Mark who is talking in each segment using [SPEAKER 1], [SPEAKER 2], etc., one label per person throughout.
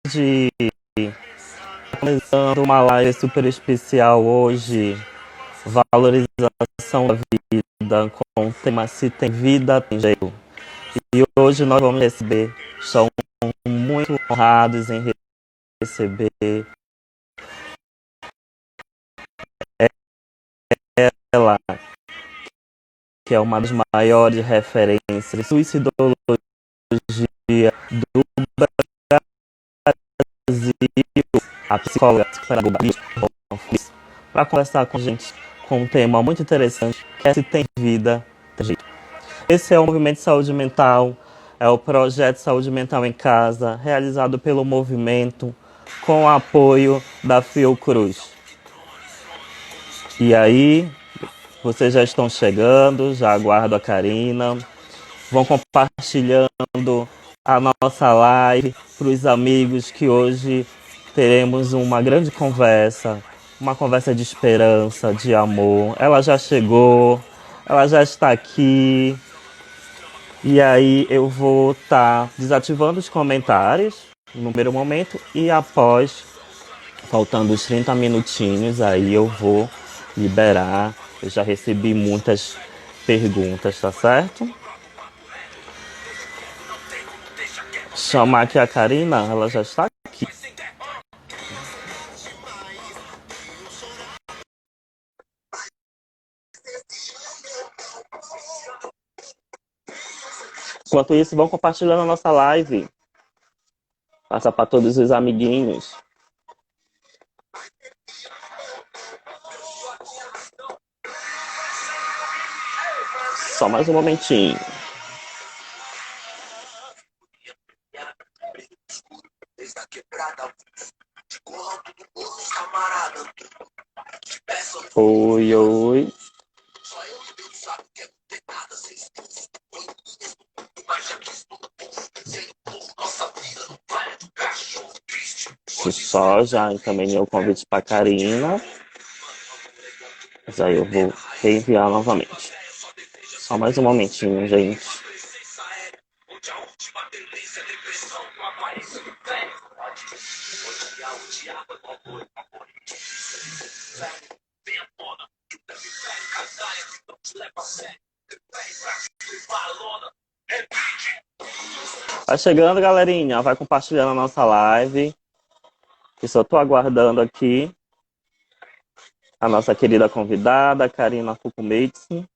[SPEAKER 1] tarde. Começando uma live super especial hoje. Valorização da vida com o tema Se Tem Vida, Tem Jeito. E hoje nós vamos receber, estamos muito honrados em receber ela, que é uma das maiores referências em suicidologia do Brasil, a psicóloga para conversar com a gente com um tema muito interessante, que é Se Tem Vida, Tem Jeito. Esse é o Movimento de Saúde Mental, é o projeto Saúde Mental em Casa, realizado pelo movimento com o apoio da Fiocruz. E aí, vocês já estão chegando, já aguardo a Karina, vão compartilhando a nossa live para os amigos, que hoje teremos uma grande conversa, uma conversa de esperança, de amor. Ela já chegou, ela já está aqui. E aí eu vou estar desativando os comentários no primeiro momento e após, faltando os 30 minutinhos, aí eu vou liberar. Eu já recebi muitas perguntas, tá certo? Chamar aqui a Karina, ela já está aqui. Enquanto isso, vão compartilhando a nossa live. Passa para todos os amiguinhos. Só mais um momentinho. Oi, oi. Só já encaminhei o convite para Karina. Mas aí eu vou reenviar novamente. Só mais um momentinho, gente. Vai chegando, galerinha. Vai compartilhando a nossa live. Eu só estou aguardando aqui a nossa querida convidada, Karina Fukumitsu.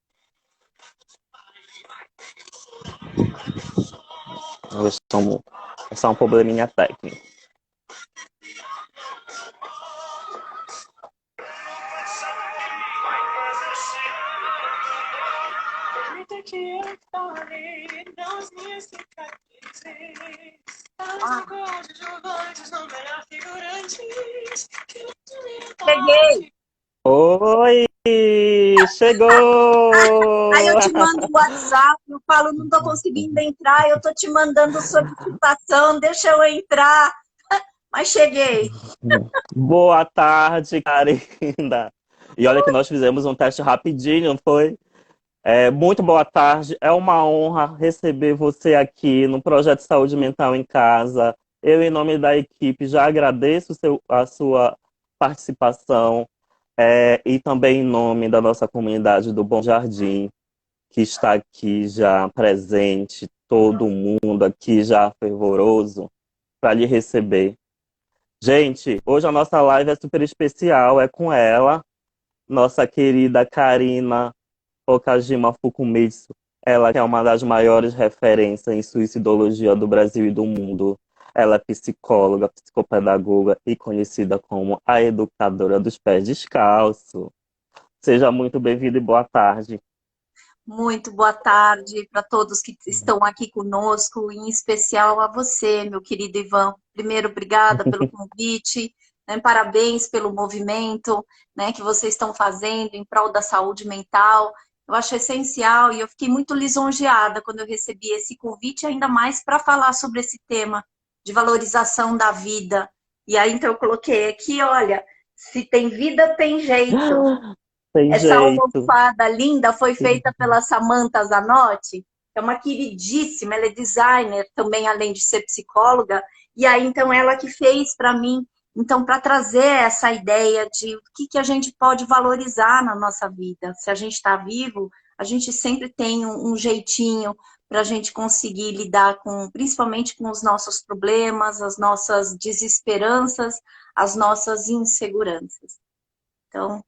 [SPEAKER 1] É só um probleminha técnico.
[SPEAKER 2] Cheguei.
[SPEAKER 1] Oi! Chegou!
[SPEAKER 2] Aí eu te mando o WhatsApp, eu falo, não tô conseguindo entrar, eu tô te mandando solicitação, deixa eu entrar. Mas cheguei.
[SPEAKER 1] Boa tarde, Karina. E olha que nós fizemos um teste rapidinho, não foi? Muito boa tarde. É uma honra receber você aqui no Projeto Saúde Mental em Casa. Eu, em nome da equipe, já agradeço a sua participação, e também em nome da nossa comunidade do Bom Jardim, que está aqui já presente, todo mundo aqui já fervoroso para lhe receber. Gente, hoje a nossa live é super especial, é com ela, nossa querida Karina Okajima Fukumitsu, ela que é uma das maiores referências em suicidologia do Brasil e do mundo. Ela é psicóloga, psicopedagoga e conhecida como a educadora dos pés descalços. Seja muito bem-vinda e boa tarde.
[SPEAKER 2] Muito boa tarde para todos que estão aqui conosco, em especial a você, meu querido Ivan. Primeiro, obrigada pelo convite, né? Parabéns pelo movimento, né, que vocês estão fazendo em prol da saúde mental. Eu acho essencial e eu fiquei muito lisonjeada quando eu recebi esse convite, ainda mais para falar sobre esse tema de valorização da vida. E aí, então, eu coloquei aqui, olha, se tem vida, tem jeito.
[SPEAKER 1] Tem
[SPEAKER 2] Essa
[SPEAKER 1] jeito.
[SPEAKER 2] almofada linda foi feita pela Samantha Zanotti, que é uma queridíssima, ela é designer também, além de ser psicóloga, E aí, então, ela que fez para mim, então, para trazer essa ideia de o que a gente pode valorizar na nossa vida. Se a gente está vivo, a gente sempre tem um jeitinho para a gente conseguir lidar com, principalmente com os nossos problemas, as nossas desesperanças, as nossas inseguranças. Então,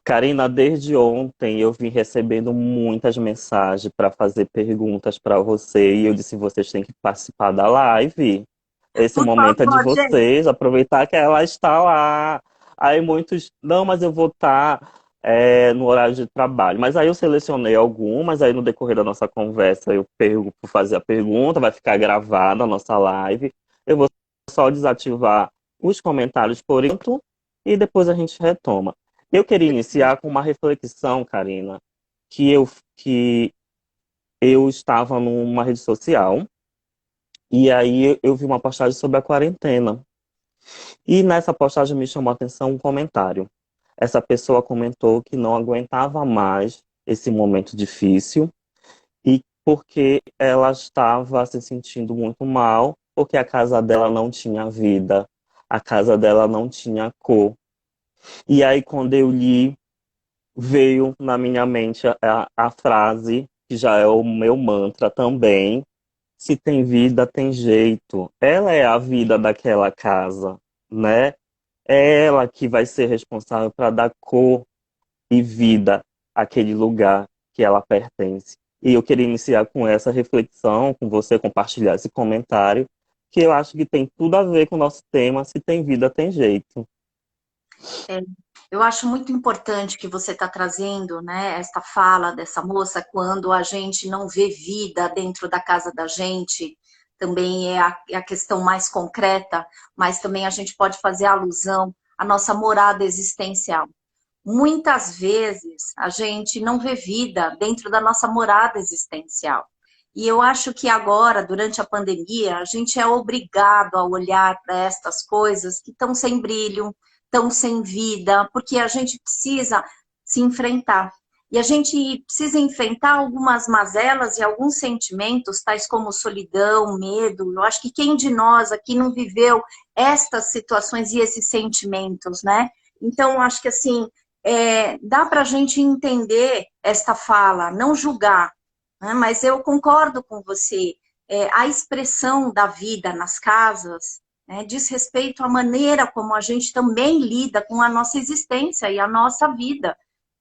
[SPEAKER 1] Karina, desde ontem eu vim recebendo muitas mensagens para fazer perguntas para você e eu disse, vocês têm que participar da live. Esse
[SPEAKER 2] por
[SPEAKER 1] momento é de
[SPEAKER 2] favor, gente.
[SPEAKER 1] vocês, aproveitar que ela está lá. Aí muitos, não, mas eu vou estar no horário de trabalho. Mas aí eu selecionei algumas, aí no decorrer da nossa conversa eu vou fazer a pergunta, vai ficar gravada a nossa live. Eu vou só desativar os comentários por enquanto e depois a gente retoma. Eu queria iniciar com uma reflexão, Karina, que eu, que eu estava numa rede social e aí eu vi uma postagem sobre a quarentena. E nessa postagem me chamou a atenção um comentário. Essa pessoa comentou que não aguentava mais esse momento difícil e porque ela estava se sentindo muito mal, porque a casa dela não tinha vida, a casa dela não tinha cor. E aí, quando eu li, veio na minha mente a frase, que já é o meu mantra também: se tem vida, tem jeito. Ela é a vida daquela casa, né? É ela que vai ser responsável para dar cor e vida àquele lugar que ela pertence. E eu queria iniciar com essa reflexão, com você compartilhar esse comentário, que eu acho que tem tudo a ver com o nosso tema: se tem vida, tem jeito.
[SPEAKER 2] É, eu acho muito importante que você está trazendo, né, esta fala dessa moça, quando a gente não vê vida dentro da casa da gente, também é a questão mais concreta, mas também a gente pode fazer alusão à nossa morada existencial. Muitas vezes a gente não vê vida dentro da nossa morada existencial. E eu acho que agora, durante a pandemia, a gente é obrigado a olhar para estas coisas que estão sem brilho, estão sem vida, porque a gente precisa se enfrentar. E a gente precisa enfrentar algumas mazelas e alguns sentimentos, tais como solidão, medo. Eu acho que quem de nós aqui não viveu estas situações e esses sentimentos, né? Então, eu acho que assim, dá para a gente entender esta fala, não julgar, né? Mas eu concordo com você. A expressão da vida nas casas, né, diz respeito à maneira como a gente também lida com a nossa existência e a nossa vida.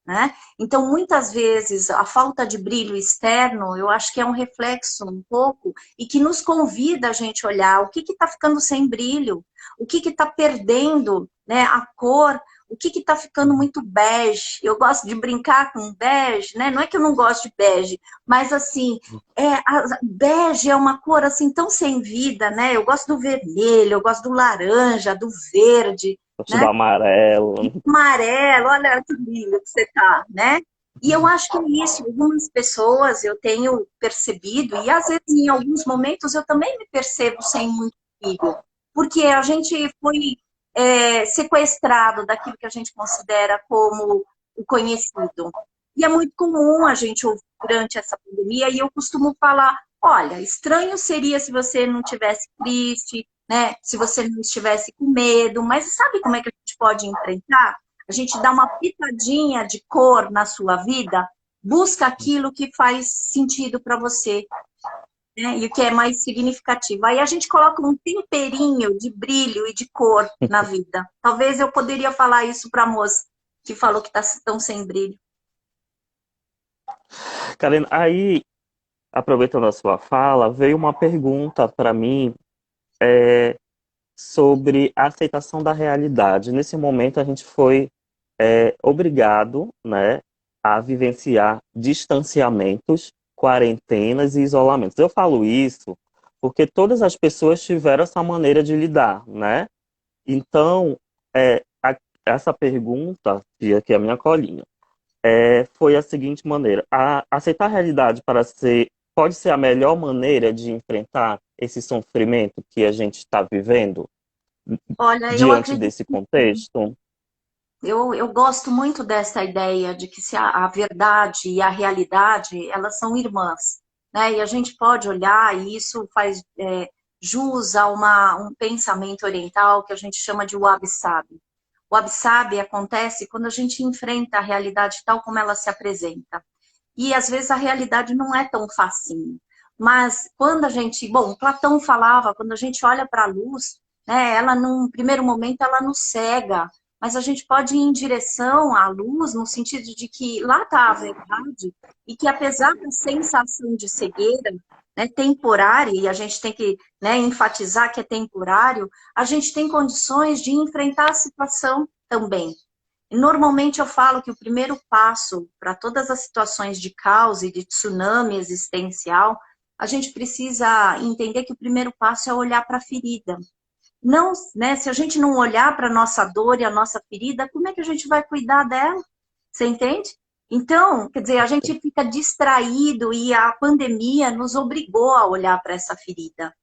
[SPEAKER 2] Né? Então, muitas vezes, a falta de brilho externo, eu acho que é um reflexo um pouco e que nos convida a gente olhar o que está ficando sem brilho, o que está perdendo, né, a cor, o que está ficando muito bege. Eu gosto de brincar com bege, né? Não é que eu não gosto de bege, mas assim, bege é uma cor assim tão sem vida, né? Eu gosto do vermelho, eu gosto do laranja, do verde,
[SPEAKER 1] Gosto do
[SPEAKER 2] né?
[SPEAKER 1] amarelo.
[SPEAKER 2] Amarelo, olha que lindo que você tá, né? E eu acho que é isso, algumas pessoas eu tenho percebido, e às vezes em alguns momentos eu também me percebo sem muito brilho, porque a gente foi sequestrado daquilo que a gente considera como o conhecido. E é muito comum a gente ouvir durante essa pandemia, e eu costumo falar, olha, estranho seria se você não tivesse triste, né? Se você não estivesse com medo, mas sabe como é que a gente pode enfrentar? A gente dá uma pitadinha de cor na sua vida, busca aquilo que faz sentido para você, né? E o que é mais significativo. Aí a gente coloca um temperinho de brilho e de cor na vida. Talvez eu poderia falar isso para a moça que falou que está tão sem brilho.
[SPEAKER 1] Karina, aí, aproveitando a sua fala, veio uma pergunta para mim sobre a aceitação da realidade. Nesse momento, a gente foi obrigado, né, a vivenciar distanciamentos, quarentenas e isolamentos. Eu falo isso porque todas as pessoas tiveram essa maneira de lidar, né? Então, essa pergunta, que aqui é a minha colinha, foi a seguinte maneira: aceitar a realidade pode ser a melhor maneira de enfrentar esse sofrimento que a gente está vivendo
[SPEAKER 2] Olha, eu
[SPEAKER 1] diante
[SPEAKER 2] acredito.
[SPEAKER 1] desse contexto?
[SPEAKER 2] Eu gosto muito dessa ideia de que se a verdade e a realidade, elas são irmãs, né? E a gente pode olhar, e isso faz jus a um pensamento oriental que a gente chama de wabi-sabi. O wabi-sabi acontece quando a gente enfrenta a realidade tal como ela se apresenta. E às vezes a realidade não é tão facinho. Mas quando a gente, bom, Platão falava, quando a gente olha para a luz, né, ela num primeiro momento ela nos cega, mas a gente pode ir em direção à luz no sentido de que lá está a verdade e que apesar da sensação de cegueira, né, temporária, e a gente tem que, né, enfatizar que é temporário, a gente tem condições de enfrentar a situação também. Normalmente eu falo que o primeiro passo para todas as situações de caos e de tsunami existencial, a gente precisa entender que o primeiro passo é olhar para a ferida. Não, né, se a gente não olhar para a nossa dor e a nossa ferida, como é que a gente vai cuidar dela? Você entende? Então, quer dizer, a gente fica distraído e a pandemia nos obrigou a olhar para essa ferida,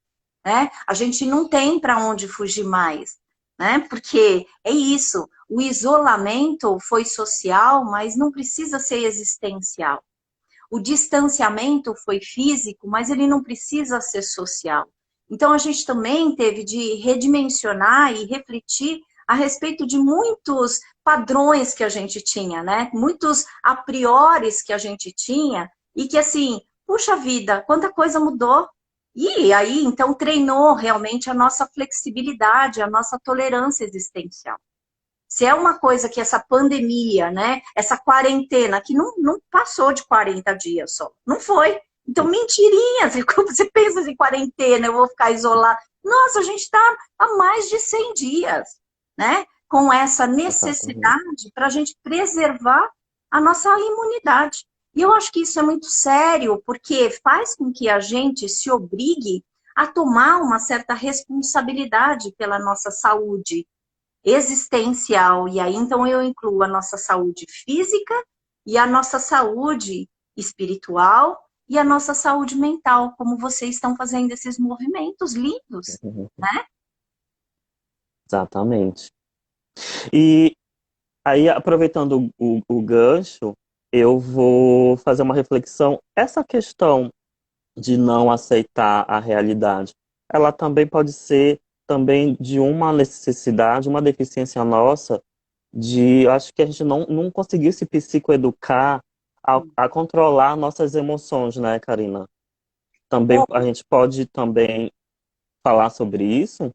[SPEAKER 2] né? A gente não tem para onde fugir mais, né? Porque é isso, o isolamento foi social, mas não precisa ser existencial. O distanciamento foi físico, mas ele não precisa ser social. Então a gente também teve de redimensionar e refletir a respeito de muitos padrões que a gente tinha, né? Muitos a priores que a gente tinha e que assim, puxa vida, quanta coisa mudou. E aí, então, treinou realmente a nossa flexibilidade, a nossa tolerância existencial. Se é uma coisa que essa pandemia, né, essa quarentena, que não passou de 40 dias só, não foi. Então, mentirinhas, como você pensa em quarentena, eu vou ficar isolado. Nossa, a gente está há mais de 100 dias, né, com essa
[SPEAKER 1] Exatamente.
[SPEAKER 2] necessidade para a gente preservar a nossa imunidade. E eu acho que isso é muito sério, porque faz com que a gente se obrigue a tomar uma certa responsabilidade pela nossa saúde existencial. E aí, então, eu incluo a nossa saúde física e a nossa saúde espiritual e a nossa saúde mental, como vocês estão fazendo esses movimentos lindos,
[SPEAKER 1] Uhum.
[SPEAKER 2] né?
[SPEAKER 1] Exatamente. E aí, aproveitando o gancho, eu vou fazer uma reflexão. Essa questão de não aceitar a realidade, ela também pode ser também de uma necessidade, uma deficiência nossa, de acho que a gente não conseguiu se psicoeducar a controlar nossas emoções, né, Karina? Também a gente pode também falar sobre isso,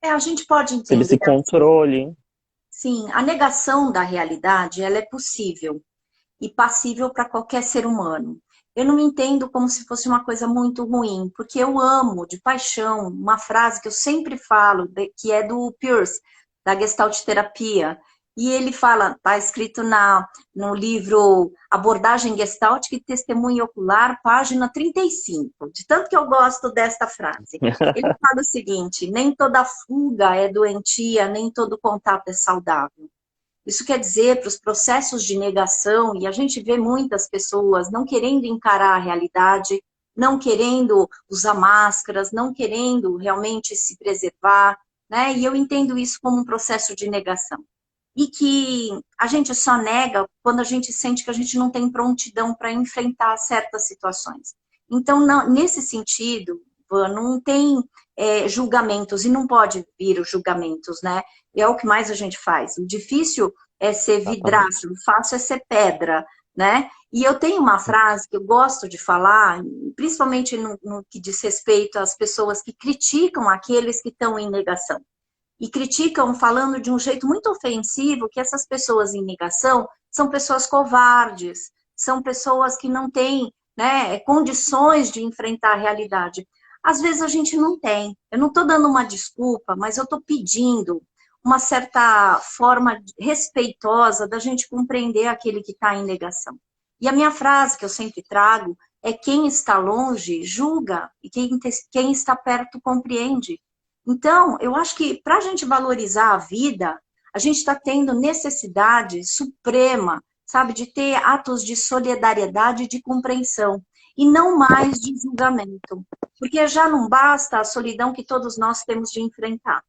[SPEAKER 2] A gente pode
[SPEAKER 1] sobre
[SPEAKER 2] entender
[SPEAKER 1] esse controle.
[SPEAKER 2] sim, a negação da realidade, ela é possível e passível para qualquer ser humano. Eu não me entendo como se fosse uma coisa muito ruim, porque eu amo de paixão uma frase que eu sempre falo, que é do Peirce, da Gestalt Terapia. E ele fala, está escrito no livro Abordagem Gestalt que Testemunha Ocular, página 35, de tanto que eu gosto desta frase. Ele fala o seguinte: nem toda fuga é doentia, nem todo contato é saudável. Isso quer dizer para os processos de negação, e a gente vê muitas pessoas não querendo encarar a realidade, não querendo usar máscaras, não querendo realmente se preservar, né? E eu entendo isso como um processo de negação. E que a gente só nega quando a gente sente que a gente não tem prontidão para enfrentar certas situações. Então, nesse sentido, não tem julgamentos, e não pode vir os julgamentos, né? É o que mais a gente faz. O difícil é ser
[SPEAKER 1] Exatamente.
[SPEAKER 2] vidraça, o fácil é ser pedra, né? E eu tenho uma frase que eu gosto de falar, principalmente no que diz respeito às pessoas que criticam aqueles que estão em negação. E criticam falando de um jeito muito ofensivo que essas pessoas em negação são pessoas covardes, são pessoas que não têm, né, condições de enfrentar a realidade. Às vezes a gente não tem. Eu não estou dando uma desculpa, mas eu estou pedindo uma certa forma respeitosa da gente compreender aquele que está em negação. E a minha frase que eu sempre trago é: quem está longe julga e quem está perto compreende. Então, eu acho que para a gente valorizar a vida, a gente está tendo necessidade suprema, sabe, de ter atos de solidariedade e de compreensão, e não mais de julgamento. Porque já não basta a solidão que todos nós temos de enfrentar.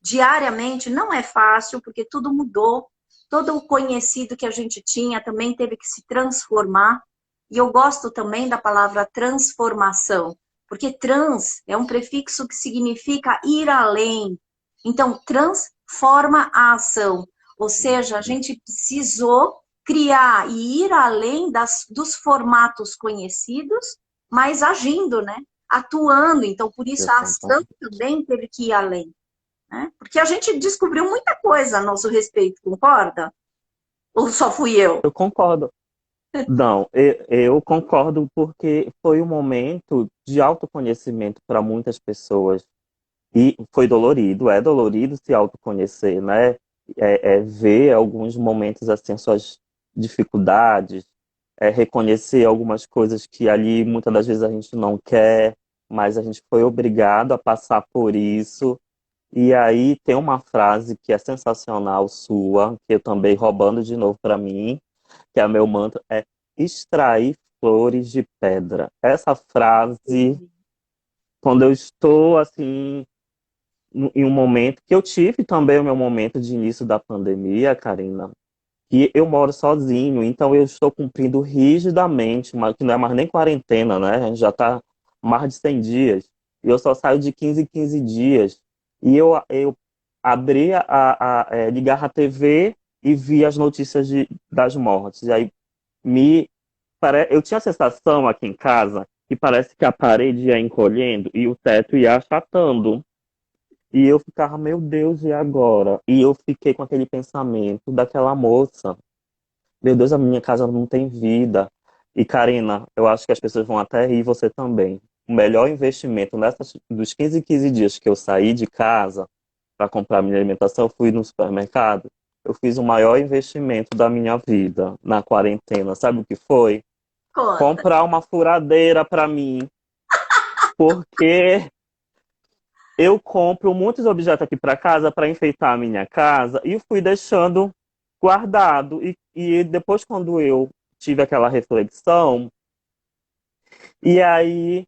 [SPEAKER 2] Diariamente não é fácil, porque tudo mudou, todo o conhecido que a gente tinha também teve que se transformar. E eu gosto também da palavra transformação, Porque trans é um prefixo que significa ir além. Então, transforma a ação. Ou seja, a gente precisou criar e ir além dos formatos conhecidos, mas agindo, né? Atuando. Então, por isso a ação também teve que ir além. Né? Porque a gente descobriu muita coisa a nosso respeito, concorda? Ou só fui eu?
[SPEAKER 1] Eu concordo. Não, eu concordo porque foi um momento de autoconhecimento para muitas pessoas. E foi dolorido, é dolorido se autoconhecer, né? Ver alguns momentos assim, as suas dificuldades, reconhecer algumas coisas que ali muitas das vezes a gente não quer, mas a gente foi obrigado a passar por isso. E aí tem uma frase que é sensacional sua, que eu também roubando de novo para mim, que é meu mantra, é extrair flores de pedra. Essa frase, quando eu estou assim em um momento que eu tive também o meu momento de início da pandemia, Karina, e eu moro sozinho, então eu estou cumprindo rigidamente, mas que não é mais nem quarentena, né? Já está mais de 100 dias. E eu só saio de 15 em 15 dias. E eu abri ligar a TV e vi as notícias das mortes. E aí eu tinha a sensação aqui em casa que parece que a parede ia encolhendo e o teto ia achatando. E eu ficava, meu Deus, e agora? E eu fiquei com aquele pensamento daquela moça. Meu Deus, a minha casa não tem vida. E Karina, eu acho que as pessoas vão até rir, você também. O melhor investimento dos 15 em 15 dias que eu saí de casa para comprar minha alimentação, eu fui no supermercado. Eu fiz o maior investimento da minha vida na quarentena. Sabe o que foi?
[SPEAKER 2] Conta.
[SPEAKER 1] Comprar uma furadeira para mim. Porque eu compro muitos objetos aqui para casa para enfeitar a minha casa e fui deixando guardado. E depois, quando eu tive aquela reflexão, e aí,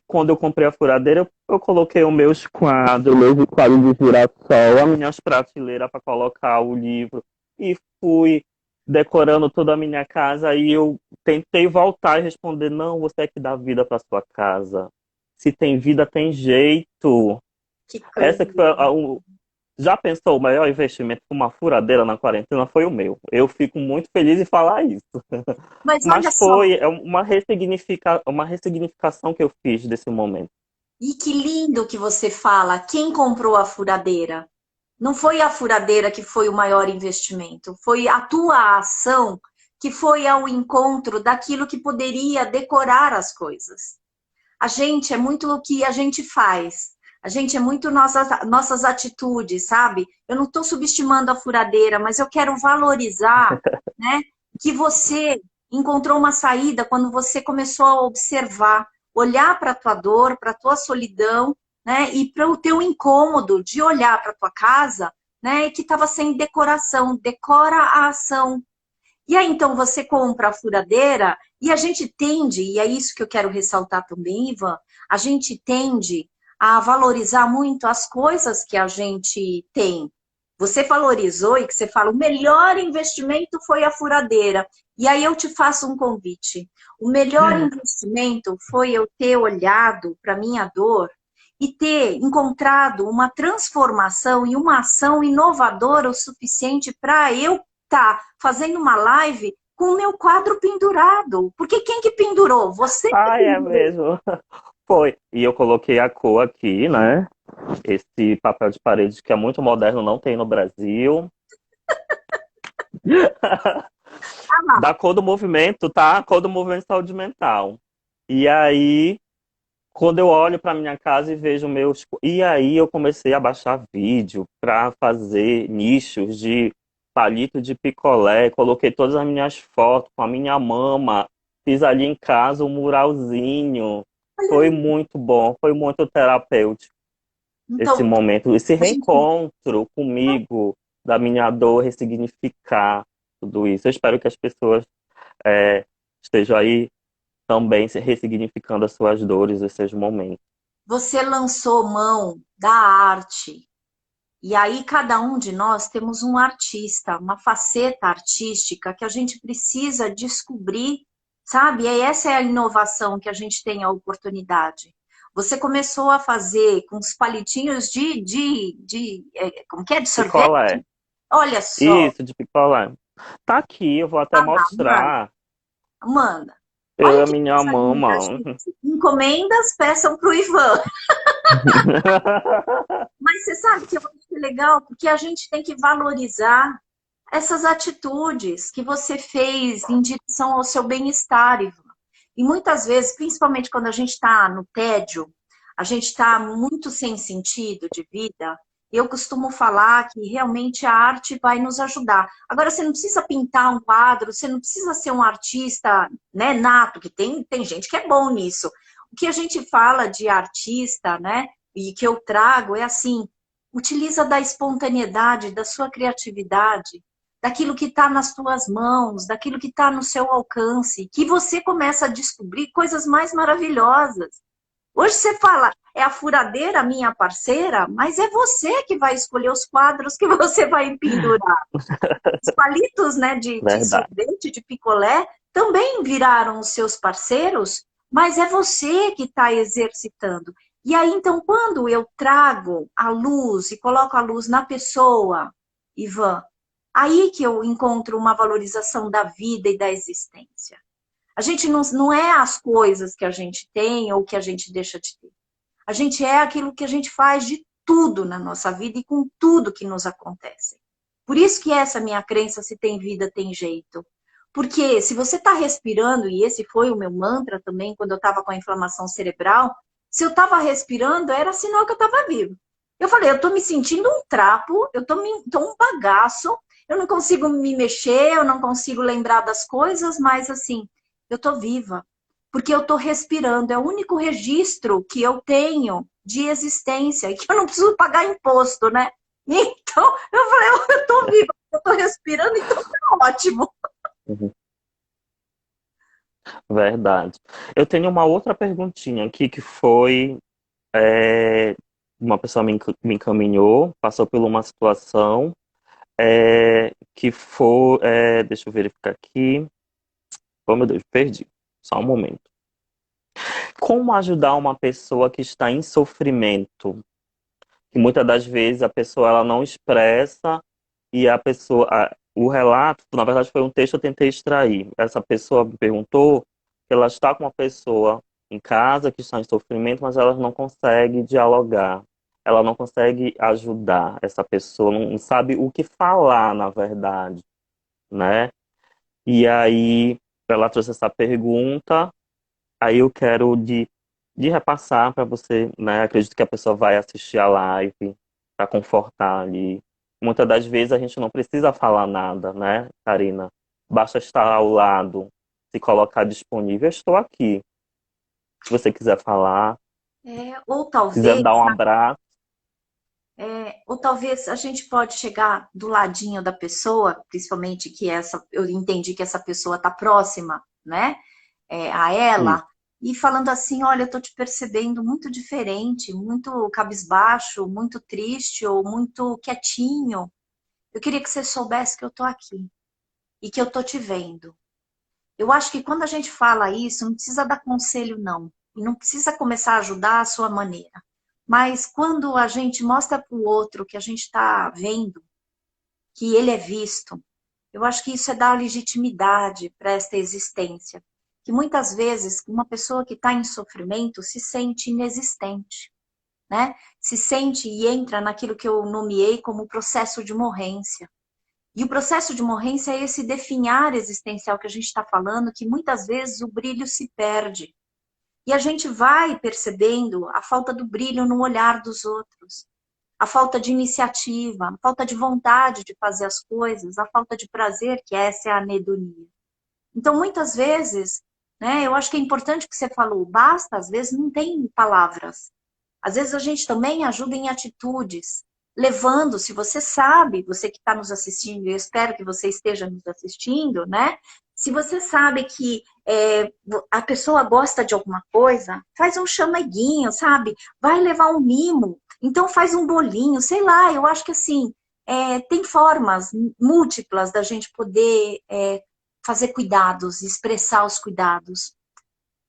[SPEAKER 1] quando eu comprei a furadeira, eu coloquei os meus quadros, meus quadros de girassol, as minhas prateleiras para colocar o livro e fui decorando toda a minha casa. E eu tentei voltar e responder: não, você é que dá vida para sua casa. Se tem vida, tem jeito.
[SPEAKER 2] Que coisa
[SPEAKER 1] Essa que foi
[SPEAKER 2] linda.
[SPEAKER 1] já pensou, o maior investimento com uma furadeira na quarentena foi o meu. Eu fico muito feliz em falar isso.
[SPEAKER 2] Mas olha
[SPEAKER 1] Mas
[SPEAKER 2] só,
[SPEAKER 1] foi uma ressignificação que eu fiz desse momento.
[SPEAKER 2] e que lindo que você fala. Quem comprou a furadeira? Não foi a furadeira que foi o maior investimento, foi a tua ação que foi ao encontro daquilo que poderia decorar as coisas. A gente é muito o que a gente faz. A gente é muito nossas atitudes, sabe? Eu não estou subestimando a furadeira, mas eu quero valorizar, né, que você encontrou uma saída quando você começou a observar, olhar para a tua dor, para a tua solidão, né, e para o teu incômodo de olhar para a tua casa, né, que estava sem decoração. Decora a ação. E aí, então, você compra a furadeira e a gente tende, e é isso que eu quero ressaltar também, Ivan, a gente tende a valorizar muito as coisas que a gente tem. Você valorizou e que você fala, o melhor investimento foi a furadeira. E aí eu te faço um convite. O melhor investimento foi eu ter olhado para minha dor e ter encontrado uma transformação e uma ação inovadora o suficiente para eu estar fazendo uma live com o meu quadro pendurado. Porque quem que pendurou? Você que
[SPEAKER 1] Ai, é
[SPEAKER 2] pendurou.
[SPEAKER 1] mesmo. Foi. E eu coloquei a cor aqui, né? Esse papel de parede que é muito moderno, não tem no Brasil.
[SPEAKER 2] Ah, lá.
[SPEAKER 1] Da cor do movimento, tá? A cor do movimento de saúde mental. E aí, quando eu olho para minha casa e vejo meus. E aí eu comecei a baixar vídeo para fazer nichos de palito de picolé. Coloquei todas as minhas fotos com a minha mama. Fiz ali em casa um muralzinho.
[SPEAKER 2] Olha
[SPEAKER 1] Foi
[SPEAKER 2] ali.
[SPEAKER 1] muito bom, foi muito terapêutico esse
[SPEAKER 2] Então,
[SPEAKER 1] momento, esse
[SPEAKER 2] a gente
[SPEAKER 1] reencontro comigo, da minha dor, ressignificar tudo isso. Eu espero que as pessoas estejam aí também se ressignificando as suas dores, os seus momentos.
[SPEAKER 2] você lançou mão da arte. E aí, cada um de nós temos um artista, uma faceta artística que a gente precisa descobrir, sabe? E essa é a inovação que a gente tem a oportunidade. Você começou a fazer com os palitinhos como que é? De sorvete?
[SPEAKER 1] Picolé.
[SPEAKER 2] Olha só.
[SPEAKER 1] Isso, de picolé. Tá aqui, eu vou até
[SPEAKER 2] Ah, manda,
[SPEAKER 1] mostrar.
[SPEAKER 2] manda.
[SPEAKER 1] Eu e
[SPEAKER 2] Olha
[SPEAKER 1] a
[SPEAKER 2] que
[SPEAKER 1] minha
[SPEAKER 2] coisa linda,
[SPEAKER 1] mama.
[SPEAKER 2] gente. Encomendas, peçam para o Ivan. Mas você sabe que eu acho que é legal, porque a gente tem que valorizar essas atitudes que você fez em direção ao seu bem-estar, Ivan. E muitas vezes, principalmente quando a gente está no tédio, a gente está muito sem sentido de vida, eu costumo falar que realmente a arte vai nos ajudar. Agora, você não precisa pintar um quadro, você não precisa ser um artista, né, nato, que tem gente que é bom nisso. O que a gente fala de artista, né, e que eu trago é assim, utiliza da espontaneidade, da sua criatividade, daquilo que está nas tuas mãos, daquilo que está no seu alcance, que você começa a descobrir coisas mais maravilhosas. Hoje você fala, é a furadeira minha parceira, mas é você que vai escolher os quadros que você vai pendurar. Os palitos, né, de
[SPEAKER 1] Verdade.
[SPEAKER 2] sorvete, de picolé, também viraram os seus parceiros, mas é você que está exercitando. E aí, então, quando eu trago a luz e coloco a luz na pessoa, Ivan, aí que eu encontro uma valorização da vida e da existência. A gente não é as coisas que a gente tem ou que a gente deixa de ter. A gente é aquilo que a gente faz de tudo na nossa vida e com tudo que nos acontece. Por isso que essa minha crença, se tem vida, tem jeito. Porque se você está respirando, e esse foi o meu mantra também, quando eu estava com a inflamação cerebral, se eu estava respirando, era sinal que eu estava vivo. Eu falei, eu estou me sentindo um trapo, eu estou um bagaço, eu não consigo me mexer, eu não consigo lembrar das coisas, mas assim, eu estou viva. Porque eu estou respirando, é o único registro que eu tenho de existência, e que eu não preciso pagar imposto, né? Então, eu falei, eu estou viva, eu estou respirando, então tá ótimo.
[SPEAKER 1] Uhum. Verdade. Eu tenho uma outra perguntinha aqui que foi é, uma pessoa me encaminhou, passou por uma situação que foi. Deixa eu verificar aqui. Oh, meu Deus, perdi. Só um momento. Como ajudar uma pessoa que está em sofrimento? Que muitas das vezes a pessoa ela não expressa e o relato, na verdade foi um texto que eu tentei extrair. Essa pessoa me perguntou que ela está com uma pessoa em casa que está em sofrimento, mas ela não consegue dialogar. Ela não consegue ajudar essa pessoa, não sabe o que falar, na verdade, né? E aí ela trouxe essa pergunta. Aí eu quero de repassar para você, né? Acredito que a pessoa vai assistir a live para confortar ali. Muitas das vezes a gente não precisa falar nada, né, Karina? Basta estar ao lado, se colocar disponível. Eu estou aqui. Se você quiser falar,
[SPEAKER 2] Ou
[SPEAKER 1] quiser
[SPEAKER 2] talvez,
[SPEAKER 1] dar um abraço.
[SPEAKER 2] ou talvez a gente pode chegar do ladinho da pessoa, principalmente que eu entendi que essa pessoa está próxima, né, a
[SPEAKER 1] Isso.
[SPEAKER 2] ela, e falando assim, olha, eu estou te percebendo muito diferente, muito cabisbaixo, muito triste ou muito quietinho. Eu queria que você soubesse que eu estou aqui e que eu estou te vendo. Eu acho que quando a gente fala isso, não precisa dar conselho, não. E não precisa começar a ajudar à sua maneira. Mas quando a gente mostra para o outro que a gente está vendo, que ele é visto, eu acho que isso é dar legitimidade para esta existência. Que muitas vezes uma pessoa que está em sofrimento se sente inexistente, né? Se sente e entra naquilo que eu nomeei como processo de morrência. E o processo de morrência é esse definhar existencial que a gente está falando, que muitas vezes o brilho se perde. E a gente vai percebendo a falta do brilho no olhar dos outros, a falta de iniciativa, a falta de vontade de fazer as coisas, a falta de prazer, que essa é a anedonia. Então, muitas vezes, né, eu acho que é importante o que você falou, basta, às vezes não tem palavras. Às vezes a gente também ajuda em atitudes, levando, se você sabe, você que está nos assistindo, eu espero que você esteja nos assistindo, né? Se você sabe que a pessoa gosta de alguma coisa, faz um chameguinho, sabe? Vai levar um mimo, então faz um bolinho, sei lá, eu acho que assim, tem formas múltiplas da gente poder fazer cuidados, expressar os cuidados.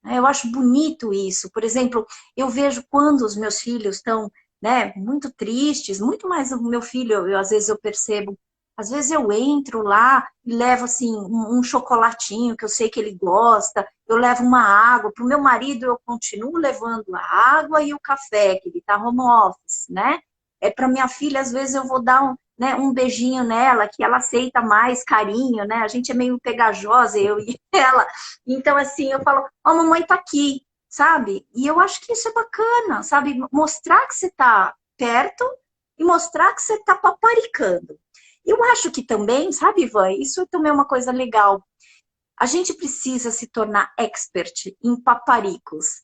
[SPEAKER 2] Eu acho bonito isso. Por exemplo, eu vejo quando os meus filhos estão, né, muito tristes, muito mais o meu filho, às vezes eu percebo, às vezes eu entro lá e levo assim um chocolatinho que eu sei que ele gosta, eu levo uma água. Para o meu marido eu continuo levando a água e o café, que ele está home office, né? Para minha filha, às vezes eu vou dar né, um beijinho nela, que ela aceita mais carinho, né? A gente é meio pegajosa, eu e ela. Então, assim, eu falo, ó, mamãe tá aqui, sabe? E eu acho que isso é bacana, sabe? Mostrar que você tá perto e mostrar que você tá paparicando. Eu acho que também, sabe, Ivan, isso também é uma coisa legal. A gente precisa se tornar expert em paparicos,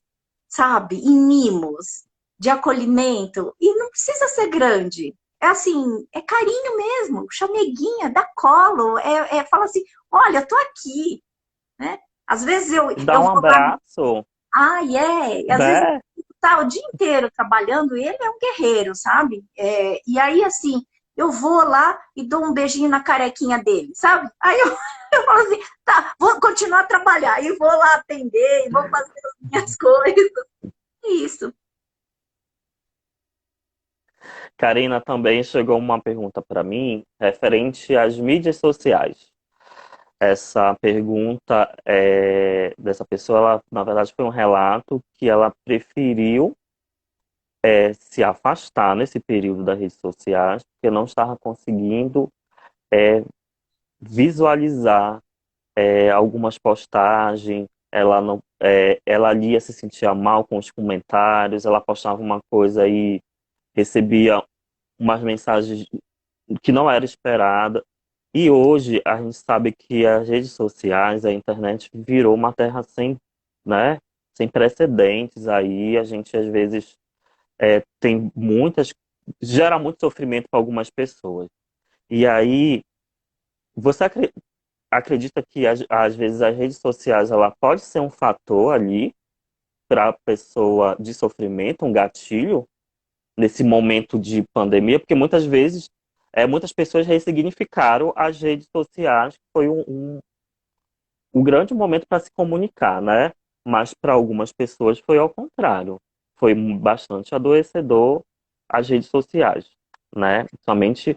[SPEAKER 2] sabe? Em mimos, de acolhimento. E não precisa ser grande. É assim, é carinho mesmo, chameguinha, dá colo, fala assim, olha, eu tô aqui, né? Às vezes
[SPEAKER 1] Dá
[SPEAKER 2] eu
[SPEAKER 1] um
[SPEAKER 2] vou lá,
[SPEAKER 1] abraço,
[SPEAKER 2] e às vezes
[SPEAKER 1] né?
[SPEAKER 2] tá o dia inteiro trabalhando, e ele é um guerreiro, sabe? E aí, assim, eu vou lá e dou um beijinho na carequinha dele, sabe? Aí eu, eu falo assim, tá, vou continuar a trabalhar, e vou lá atender, e vou fazer as minhas coisas. Isso.
[SPEAKER 1] Karina, também chegou uma pergunta para mim referente às mídias sociais. Essa pergunta dessa pessoa, ela, na verdade, foi um relato que ela preferiu se afastar nesse período das redes sociais, porque não estava conseguindo é, visualizar algumas postagens. Ela não, ela lia, se sentia mal com os comentários. Ela postava uma coisa e recebia umas mensagens que não era esperada. E hoje a gente sabe que as redes sociais, a internet virou uma terra sem, né, sem precedentes aí. A gente às vezes tem gera muito sofrimento para algumas pessoas. E aí, você acredita que às vezes as redes sociais ela pode ser um fator ali para a pessoa de sofrimento, um gatilho nesse momento de pandemia? Porque muitas vezes muitas pessoas ressignificaram as redes sociais, que foi um grande momento para se comunicar, né? Mas para algumas pessoas foi ao contrário. Foi bastante adoecedor as redes sociais, né? Somente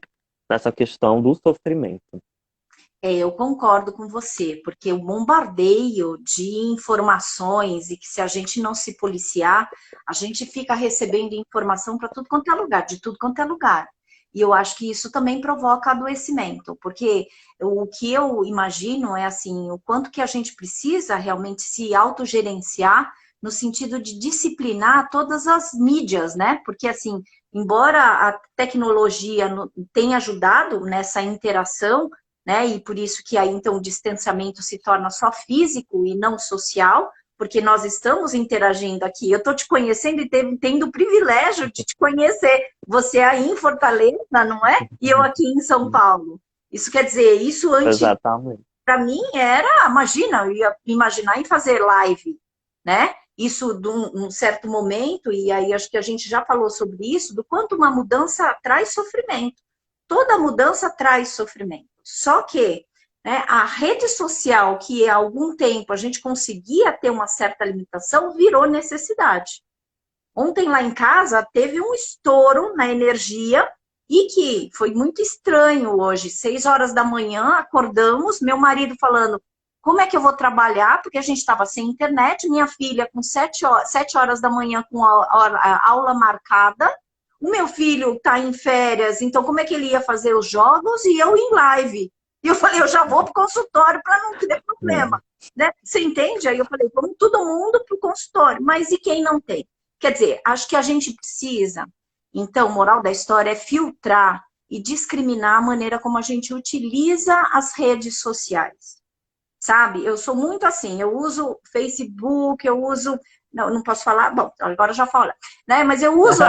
[SPEAKER 1] nessa questão do sofrimento.
[SPEAKER 2] Eu concordo com você, porque o bombardeio de informações e que se a gente não se policiar, a gente fica recebendo informação para tudo quanto é lugar, de tudo quanto é lugar. E eu acho que isso também provoca adoecimento, porque o que eu imagino é assim, o quanto que a gente precisa realmente se autogerenciar no sentido de disciplinar todas as mídias, né? Porque assim, embora a tecnologia tenha ajudado nessa interação, né? E por isso que aí então o distanciamento se torna só físico e não social, porque nós estamos interagindo aqui. Eu estou te conhecendo e tendo o privilégio de te conhecer. Você aí em Fortaleza, não é? E eu aqui em São Paulo. Isso quer dizer, isso antes
[SPEAKER 1] Exatamente.
[SPEAKER 2] para mim era, imagina, eu ia imaginar em fazer live, né? Isso de um certo momento, e aí acho que a gente já falou sobre isso, do quanto uma mudança traz sofrimento. Toda mudança traz sofrimento. Só que, né, a rede social, que há algum tempo a gente conseguia ter uma certa limitação, virou necessidade. Ontem lá em casa teve um estouro na energia e que foi muito estranho hoje. 6 horas da manhã, acordamos, meu marido falando como é que eu vou trabalhar, porque a gente estava sem internet, minha filha com 7 horas da manhã com a aula marcada, o meu filho está em férias, então como é que ele ia fazer os jogos e eu em live? E eu falei, eu já vou para o consultório para não ter problema. Né? Você entende? Aí eu falei, vamos todo mundo para o consultório, mas e quem não tem? Quer dizer, acho que a gente precisa, então, moral da história é filtrar e discriminar a maneira como a gente utiliza as redes sociais, sabe? Eu sou muito assim, eu uso Facebook, eu uso, não posso falar, bom, agora eu já falo, né? Mas eu uso,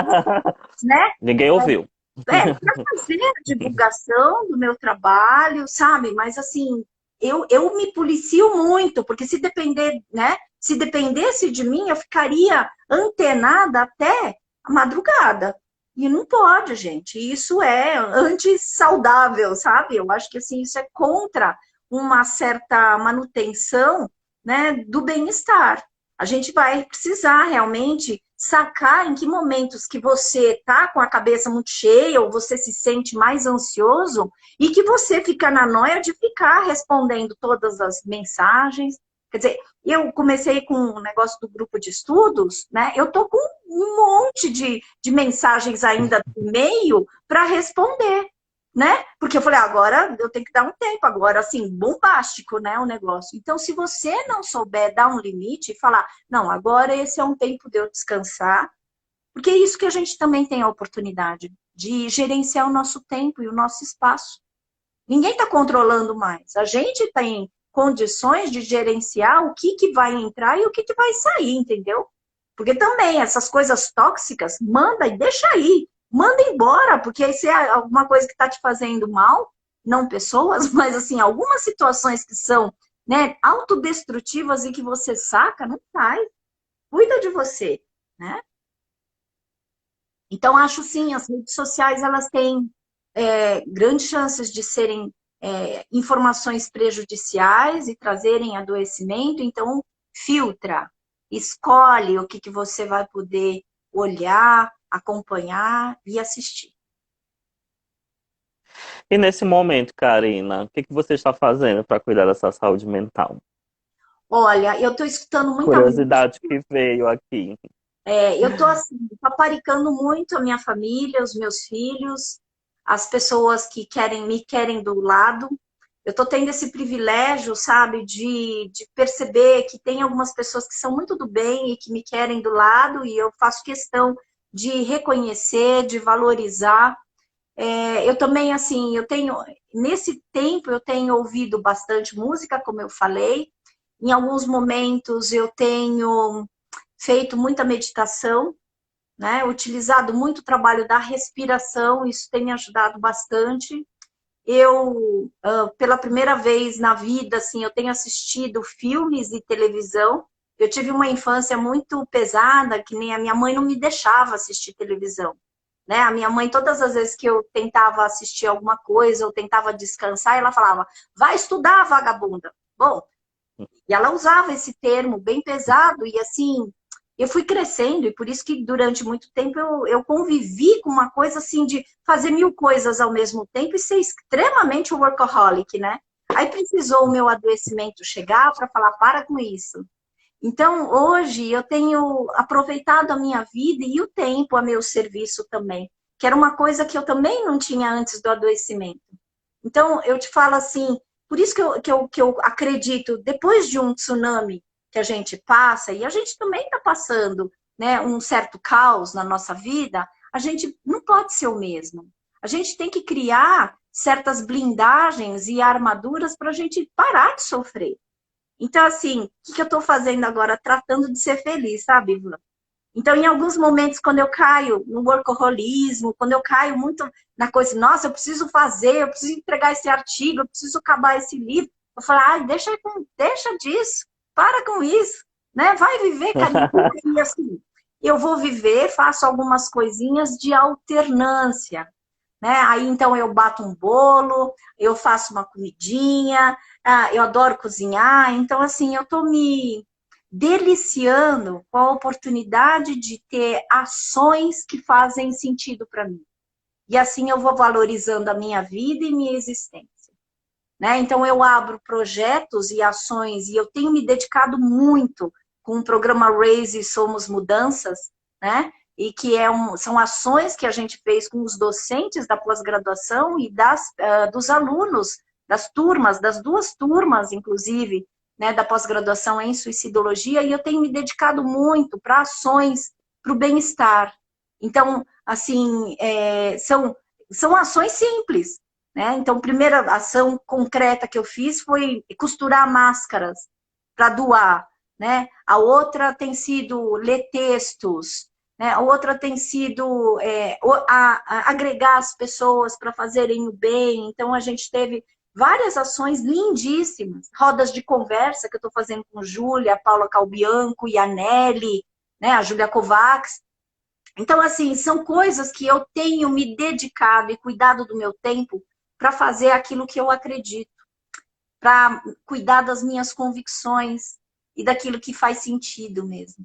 [SPEAKER 2] né?
[SPEAKER 1] Ninguém ouviu.
[SPEAKER 2] Para fazer a divulgação do meu trabalho, sabe? Mas assim, eu me policio muito, porque se depender, né? Se dependesse de mim, eu ficaria antenada até a madrugada. E não pode, gente. Isso é antissaudável, sabe? Eu acho que assim, isso é contra uma certa manutenção, né, do bem-estar. A gente vai precisar realmente sacar em que momentos que você está com a cabeça muito cheia ou você se sente mais ansioso e que você fica na noia de ficar respondendo todas as mensagens. Quer dizer, eu comecei com um negócio do grupo de estudos, né? Eu tô com um monte de mensagens ainda no e-mail para responder, né? Porque eu falei, agora eu tenho que dar um tempo, agora assim, bombástico, né, o negócio. Então, se você não souber dar um limite e falar, não, agora esse é um tempo de eu descansar, porque é isso que a gente também tem a oportunidade de gerenciar o nosso tempo e o nosso espaço. Ninguém está controlando mais. A gente tem condições de gerenciar o que vai entrar e o que vai sair, entendeu? Porque também essas coisas tóxicas, manda e deixa aí. Manda embora, porque aí se é alguma coisa que está te fazendo mal, não pessoas, mas assim, algumas situações que são, né, autodestrutivas e que você saca, não faz. Cuida de você, né? Então, acho sim, as redes sociais elas têm grandes chances de serem informações prejudiciais e trazerem adoecimento. Então, filtra, escolhe o que você vai poder olhar, acompanhar e assistir.
[SPEAKER 1] E nesse momento, Karina, o que você está fazendo para cuidar dessa saúde mental?
[SPEAKER 2] Olha, eu estou escutando muita música,
[SPEAKER 1] Curiosidade que veio aqui.
[SPEAKER 2] eu estou assim, paparicando muito a minha família, os meus filhos, as pessoas que me querem do lado. Eu estou tendo esse privilégio, sabe, de perceber que tem algumas pessoas que são muito do bem e que me querem do lado, e eu faço questão de reconhecer, de valorizar. Eu também, assim, nesse tempo, eu tenho ouvido bastante música, como eu falei. Em alguns momentos, eu tenho feito muita meditação, né? Utilizado muito o trabalho da respiração, isso tem me ajudado bastante. Eu, pela primeira vez na vida, assim, eu tenho assistido filmes e televisão. Eu tive uma infância muito pesada, que nem a minha mãe não me deixava assistir televisão, né? A minha mãe, todas as vezes que eu tentava assistir alguma coisa, eu tentava descansar, ela falava, vai estudar, vagabunda. Bom, e ela usava esse termo bem pesado, e assim, eu fui crescendo, e por isso que durante muito tempo eu convivi com uma coisa assim de fazer mil coisas ao mesmo tempo e ser extremamente workaholic, né? Aí precisou o meu adoecimento chegar para falar, para com isso. Então, hoje, eu tenho aproveitado a minha vida e o tempo a meu serviço também, que era uma coisa que eu também não tinha antes do adoecimento. Então, eu te falo assim, por isso que eu acredito, depois de um tsunami que a gente passa, e a gente também está passando, né, um certo caos na nossa vida, a gente não pode ser o mesmo. A gente tem que criar certas blindagens e armaduras para a gente parar de sofrer. Então, assim, o que eu estou fazendo agora? Tratando de ser feliz, sabe, Ivan? Então, em alguns momentos, quando eu caio no workaholismo, quando eu caio muito na coisa, nossa, eu preciso fazer, eu preciso entregar esse artigo, eu preciso acabar esse livro, eu falo, ah, deixa disso, para com isso, né? Vai viver, carinho. E assim, eu vou viver, faço algumas coisinhas de alternância, né? Aí então eu bato um bolo, eu faço uma comidinha, eu adoro cozinhar, então assim, eu tô me deliciando com a oportunidade de ter ações que fazem sentido para mim. E assim eu vou valorizando a minha vida e minha existência, né? Então eu abro projetos e ações e eu tenho me dedicado muito com o programa Raise Somos Mudanças, né? E que são ações que a gente fez com os docentes da pós-graduação e dos alunos, das turmas, das duas turmas, inclusive, né, da pós-graduação em suicidologia, e eu tenho me dedicado muito para ações para o bem-estar. Então, assim, são ações simples, né? Então, a primeira ação concreta que eu fiz foi costurar máscaras para doar, né? A outra tem sido ler textos, né? A outra tem sido agregar as pessoas para fazerem o bem. Então, a gente teve várias ações lindíssimas, rodas de conversa que eu estou fazendo com Júlia, a Paula Calbianco e a Nelly, né? A Júlia Kovacs. Então, assim, são coisas que eu tenho me dedicado e cuidado do meu tempo para fazer aquilo que eu acredito, para cuidar das minhas convicções. e daquilo que faz sentido mesmo.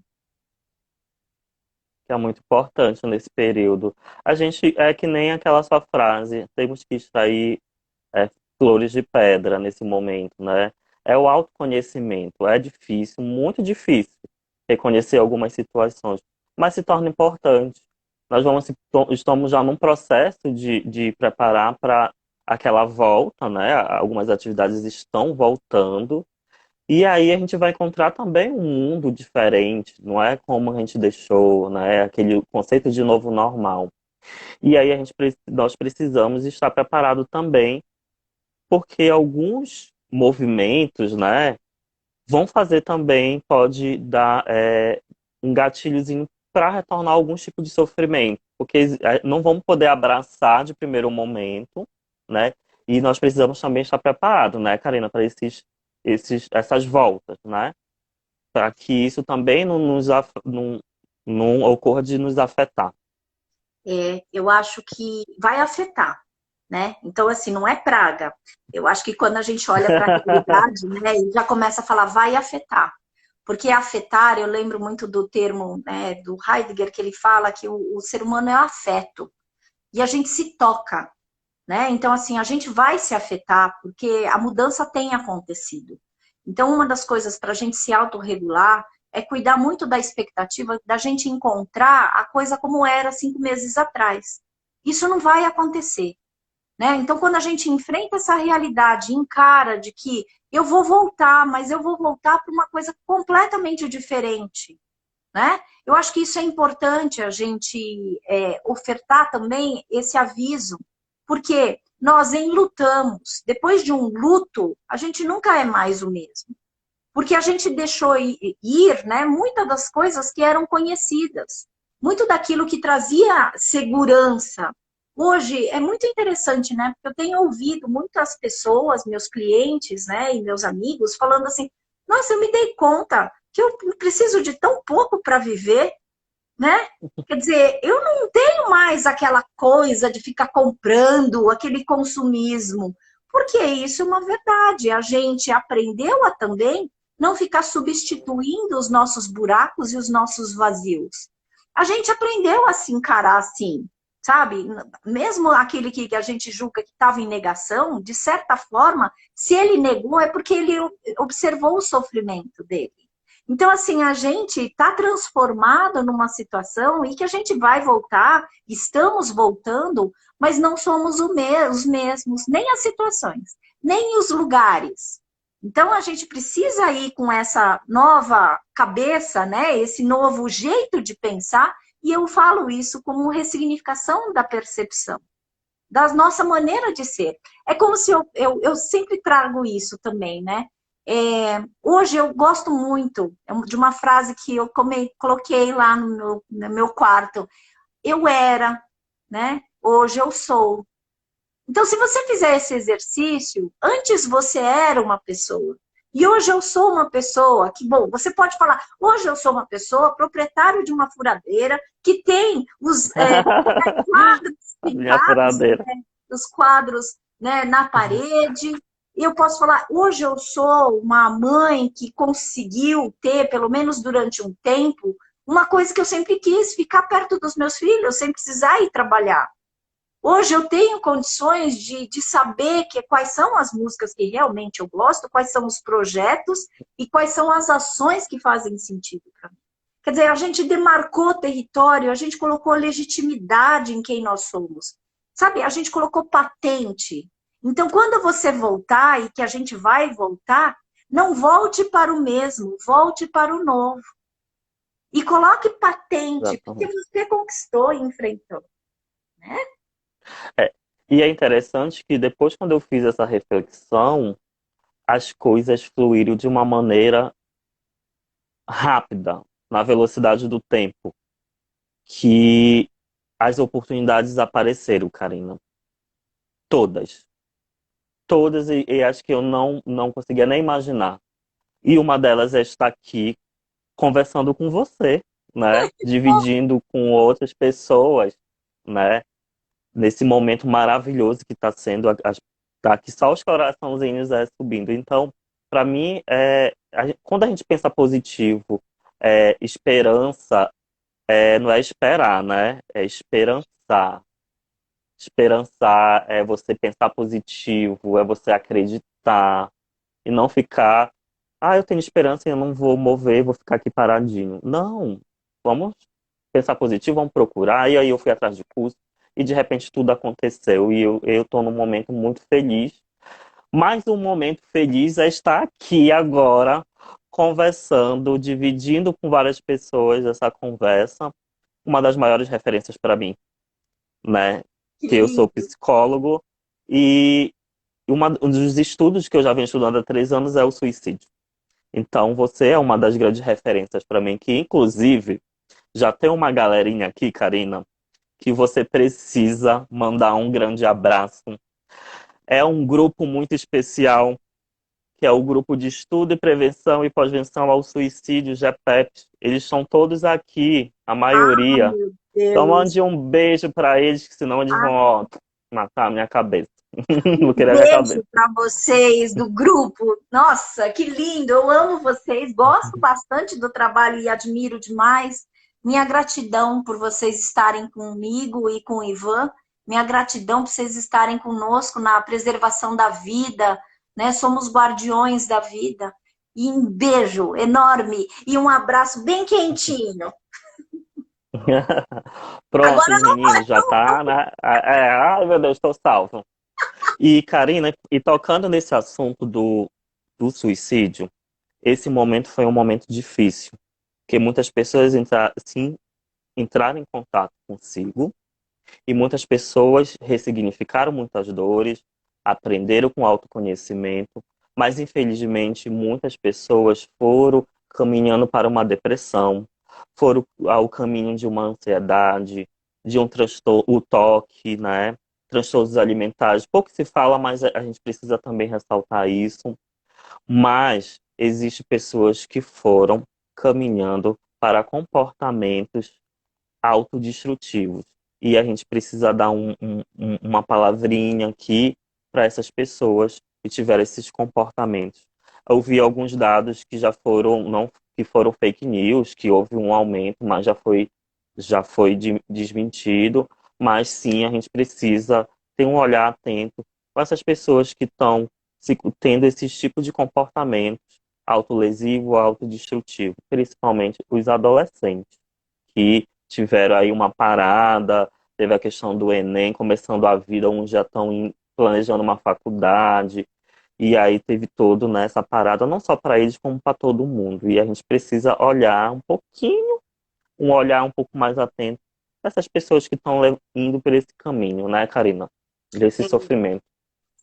[SPEAKER 1] Que é muito importante nesse período. A gente é que nem aquela sua frase, temos que extrair flores de pedra nesse momento, né? É o autoconhecimento. É difícil, muito difícil, reconhecer algumas situações, mas se torna importante. Nós estamos já num processo de preparar para aquela volta, né? Algumas atividades estão voltando. E aí a gente vai encontrar também um mundo diferente, não é como a gente deixou, né? Aquele conceito de novo normal. E aí nós precisamos estar preparado também, porque alguns movimentos, né, vão fazer também, pode dar um gatilhozinho para retornar algum tipo de sofrimento, porque não vamos poder abraçar de primeiro momento, né? E nós precisamos também estar preparados, né, Karina, para essas voltas, né? Para que isso também não ocorra de nos afetar.
[SPEAKER 2] Eu acho que vai afetar, né? Então, assim, não é praga. Eu acho que quando a gente olha para a realidade, né, e já começa a falar, vai afetar. Porque afetar, eu lembro muito do termo, né, do Heidegger, que ele fala que o ser humano é afeto. E a gente se toca, né? Então, assim, a gente vai se afetar porque a mudança tem acontecido. Então, uma das coisas para a gente se autorregular é cuidar muito da expectativa da gente encontrar a coisa como era 5 meses atrás. Isso não vai acontecer, né? Então, quando a gente enfrenta essa realidade, encara de que eu vou voltar, mas eu vou voltar para uma coisa completamente diferente, né? Eu acho que isso é importante a gente ofertar também esse aviso, porque nós enlutamos. Depois de um luto, a gente nunca é mais o mesmo. Porque a gente deixou ir, né, muitas das coisas que eram conhecidas, muito daquilo que trazia segurança. Hoje é muito interessante, né? Porque eu tenho ouvido muitas pessoas, meus clientes, né, e meus amigos, falando assim: nossa, eu me dei conta que eu preciso de tão pouco para viver, né? Quer dizer, eu não tenho mais aquela coisa de ficar comprando, aquele consumismo, porque isso é uma verdade. A gente aprendeu a também não ficar substituindo os nossos buracos e os nossos vazios. A gente aprendeu a se encarar assim, sabe? Mesmo aquele que a gente julga que estava em negação, de certa forma, se ele negou é porque ele observou o sofrimento dele. Então, assim, a gente está transformado numa situação e que a gente vai voltar, estamos voltando, mas não somos os mesmos, nem as situações, nem os lugares. Então, a gente precisa ir com essa nova cabeça, né? Esse novo jeito de pensar, e eu falo isso como ressignificação da percepção, da nossa maneira de ser. É como se eu sempre trago isso também, né? Hoje eu gosto muito de uma frase que eu coloquei lá no meu quarto. Eu era, né? Hoje eu sou. Então, se você fizer esse exercício, antes você era uma pessoa. E hoje eu sou uma pessoa que, bom, você pode falar, hoje eu sou uma pessoa proprietário de uma furadeira que tem os quadros
[SPEAKER 1] A minha
[SPEAKER 2] pintados,
[SPEAKER 1] furadeira.
[SPEAKER 2] os quadros, né, na parede. E eu posso falar, hoje eu sou uma mãe que conseguiu ter, pelo menos durante um tempo, uma coisa que eu sempre quis, ficar perto dos meus filhos, sem precisar ir trabalhar. Hoje eu tenho condições de saber quais são as músicas que realmente eu gosto, quais são os projetos e quais são as ações que fazem sentido para mim. Quer dizer, a gente demarcou território, a gente colocou legitimidade em quem nós somos. Sabe, a gente colocou patente. Então, quando você voltar, e que a gente vai voltar, não volte para o mesmo, volte para o novo. E coloque patente, porque
[SPEAKER 1] Exatamente.
[SPEAKER 2] você conquistou e enfrentou, né?
[SPEAKER 1] É, e é interessante que depois, quando eu fiz essa reflexão, as coisas fluíram de uma maneira rápida, na velocidade do tempo, que as oportunidades apareceram, Karina. Todas. Todas, e acho que eu não conseguia nem imaginar. E uma delas é estar aqui conversando com você, né? Dividindo com outras pessoas, né? Nesse momento maravilhoso que está sendo, tá aqui só os coraçãozinhos subindo. Então, para mim, quando a gente pensa positivo, esperança não é esperar, né? É esperançar. Esperançar é você pensar positivo, é você acreditar e não ficar, eu tenho esperança e eu não vou mover, vou ficar aqui paradinho. Não, vamos pensar positivo, vamos procurar. E aí eu fui atrás de curso e de repente tudo aconteceu e eu tô num momento muito feliz. Mas um momento feliz é estar aqui agora, conversando, dividindo com várias pessoas essa conversa. Uma das maiores referências para mim, né?
[SPEAKER 2] Que
[SPEAKER 1] Que eu sou
[SPEAKER 2] lindo.
[SPEAKER 1] psicólogo e um dos estudos que eu já venho estudando há 3 anos é o suicídio. Então, você é uma das grandes referências para mim, que inclusive já tem uma galerinha aqui, Karina, que você precisa mandar um grande abraço. É um grupo muito especial, que é o Grupo de Estudo e Prevenção e Pós-Venção ao Suicídio, GEPEP. Eles estão todos aqui, a
[SPEAKER 2] Ah,
[SPEAKER 1] maioria.
[SPEAKER 2] meu
[SPEAKER 1] Então,
[SPEAKER 2] Deus.
[SPEAKER 1] mande um beijo para eles, que senão eles vão,
[SPEAKER 2] Ah,
[SPEAKER 1] ó, matar a minha cabeça.
[SPEAKER 2] um
[SPEAKER 1] Vou querer a minha
[SPEAKER 2] beijo
[SPEAKER 1] cabeça.
[SPEAKER 2] para vocês do grupo. Nossa, que lindo! Eu amo vocês, gosto bastante do trabalho e admiro demais. Minha gratidão por vocês estarem comigo e com o Ivan. Minha gratidão por vocês estarem conosco na preservação da vida, né? Somos guardiões da vida. E um beijo enorme e um abraço bem quentinho.
[SPEAKER 1] Pronto,
[SPEAKER 2] Agora
[SPEAKER 1] os meninos, já tá, né? Ai, meu Deus, estou salvo. E, Karina, e tocando nesse assunto do suicídio, esse momento foi um momento difícil, porque muitas pessoas entraram em contato consigo e muitas pessoas ressignificaram muitas dores, aprenderam com autoconhecimento, mas infelizmente muitas pessoas foram caminhando para uma depressão, foram ao caminho de uma ansiedade, de um transtorno, o toque, né? Transtornos alimentares. Pouco se fala, mas a gente precisa também ressaltar isso. Mas existem pessoas que foram caminhando para comportamentos autodestrutivos. E a gente precisa dar uma palavrinha aqui para essas pessoas que tiveram esses comportamentos. Eu vi alguns dados que já foram, não, que foram fake news, que houve um aumento, mas já foi desmentido. Mas sim, a gente precisa ter um olhar atento com essas pessoas que estão tendo esses tipos de comportamentos autolesivo, autodestrutivo, principalmente os adolescentes que tiveram aí uma parada, teve a questão do Enem, começando a vida, uns já estão planejando uma faculdade, e aí teve todo nessa parada, não só para eles, como para todo mundo. E a gente precisa olhar um pouquinho, um olhar um pouco mais atento para essas pessoas que estão indo por esse caminho, né, Karina? Desse sofrimento.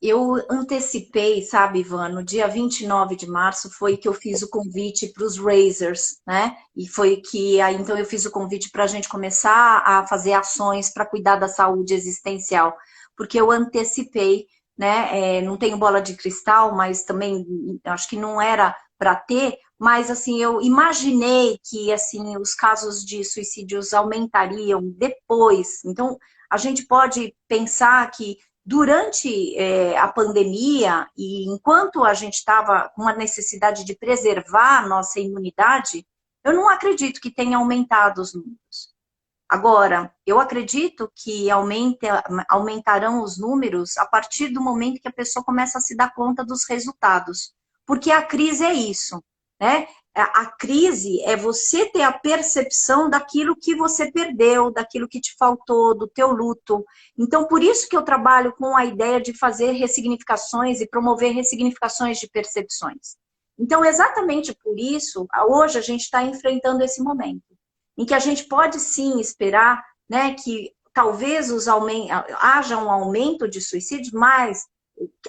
[SPEAKER 2] eu antecipei, sabe, Ivan, no dia 29 de março foi que eu fiz o convite para os Raisers, né? E foi que aí então eu fiz o convite para a gente começar a fazer ações para cuidar da saúde existencial, porque eu antecipei, né? Não tenho bola de cristal, mas também acho que não era para ter, mas assim eu imaginei que assim os casos de suicídios aumentariam depois. Então a gente pode pensar que durante a pandemia e enquanto a gente estava com a necessidade de preservar a nossa imunidade, eu não acredito que tenha aumentado os números. Agora, eu acredito que aumentarão os números a partir do momento que a pessoa começa a se dar conta dos resultados. Porque a crise é isso, né? A crise é você ter a percepção daquilo que você perdeu, daquilo que te faltou, do teu luto. Então, por isso que eu trabalho com a ideia de fazer ressignificações e promover ressignificações de percepções. Então, exatamente por isso, hoje a gente está enfrentando esse momento em que a gente pode sim esperar, né, que talvez haja um aumento de suicídios, mas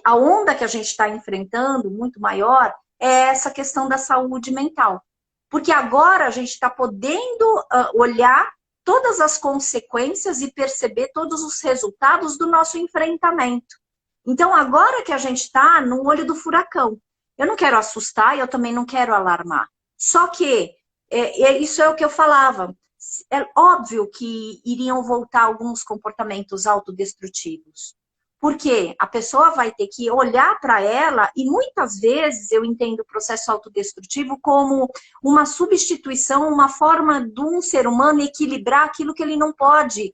[SPEAKER 2] a onda que a gente está enfrentando, muito maior, é essa questão da saúde mental. Porque agora a gente está podendo olhar todas as consequências e perceber todos os resultados do nosso enfrentamento. Então, agora que a gente está no olho do furacão, eu não quero assustar e eu também não quero alarmar. Só que isso é o que eu falava. É óbvio que iriam voltar alguns comportamentos autodestrutivos. Porque a pessoa vai ter que olhar para ela e muitas vezes eu entendo o processo autodestrutivo como uma substituição, uma forma de um ser humano equilibrar aquilo que ele não pode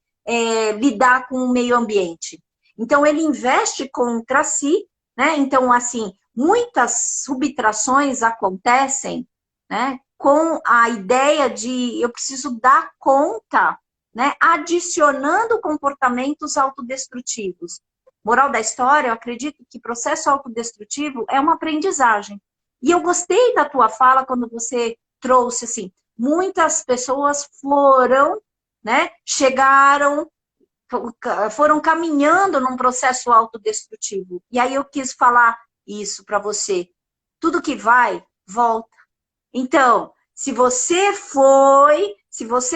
[SPEAKER 2] lidar com o meio ambiente. Então, ele investe contra si, né? Então, assim, muitas subtrações acontecem, né, com a ideia de eu preciso dar conta, né, adicionando comportamentos autodestrutivos. Moral da história, eu acredito que processo autodestrutivo é uma aprendizagem. E eu gostei da tua fala quando você trouxe assim, muitas pessoas foram, né, chegaram, foram caminhando num processo autodestrutivo. E aí eu quis falar isso para você. Tudo que vai, volta. Então, se você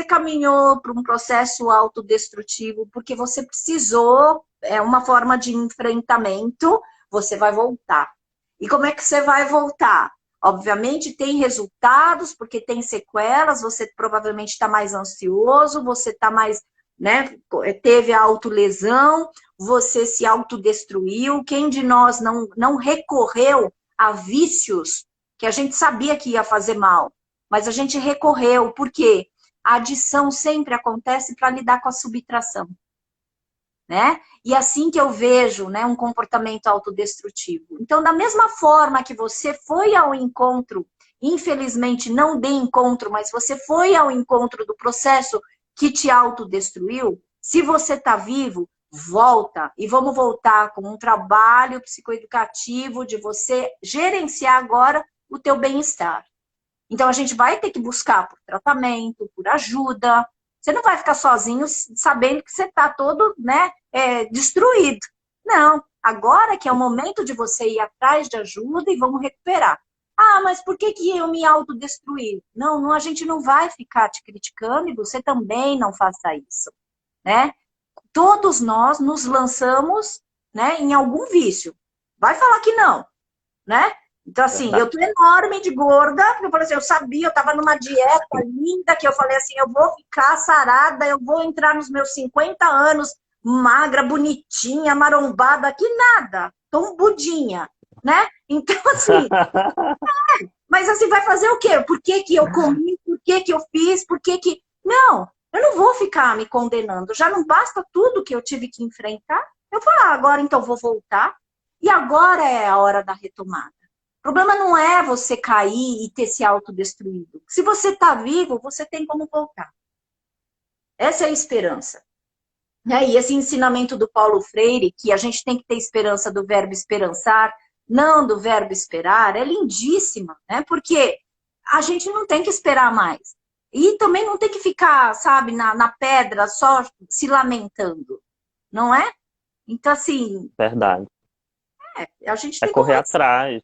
[SPEAKER 2] caminhou para um processo autodestrutivo, porque você precisou, é uma forma de enfrentamento, você vai voltar. E como é que você vai voltar? Obviamente tem resultados, porque tem sequelas, você provavelmente está mais ansioso, você está mais, né, teve a autolesão, você se autodestruiu. Quem de nós não recorreu a vícios que a gente sabia que ia fazer mal, mas a gente recorreu, porque a adição sempre acontece para lidar com a subtração, né? E assim que eu vejo, né, um comportamento autodestrutivo. Então, da mesma forma que você foi ao encontro, infelizmente não de encontro, mas você foi ao encontro do processo que te autodestruiu, se você está vivo, volta. E vamos voltar com um trabalho psicoeducativo de você gerenciar agora o teu bem-estar. Então, a gente vai ter que buscar por tratamento, por ajuda. Você não vai ficar sozinho sabendo que você está todo, né, destruído. Não, agora que é o momento de você ir atrás de ajuda e vamos recuperar. Ah, mas por que eu me autodestruí? Não, não, a gente não vai ficar te criticando e você também não faça isso, né? Todos nós nos lançamos, né, em algum vício. Vai falar que não, né? Então, assim, eu
[SPEAKER 1] Verdade.
[SPEAKER 2] tô enorme de gorda, porque eu falei assim, eu sabia, eu tava numa dieta linda, que eu falei assim, eu vou ficar sarada, eu vou entrar nos meus 50 anos, magra, bonitinha, marombada, que nada, tô um budinha, né? Então, assim, mas assim, vai fazer o quê? Por que que eu comi? Por que que eu fiz? Por que que... Não, eu não vou ficar me condenando, já não basta tudo que eu tive que enfrentar, eu vou agora então vou voltar, e agora é a hora da retomada. O problema não é você cair e ter se autodestruído. Se você está vivo, você tem como voltar. Essa é a esperança. E esse ensinamento do Paulo Freire, que a gente tem que ter esperança do verbo esperançar, não do verbo esperar, é lindíssima, né? Porque a gente não tem que esperar mais. E também não tem que ficar, sabe, na pedra só se lamentando, não é? Então, assim,
[SPEAKER 1] Verdade.
[SPEAKER 2] a gente
[SPEAKER 1] É
[SPEAKER 2] tem como
[SPEAKER 1] correr atrás.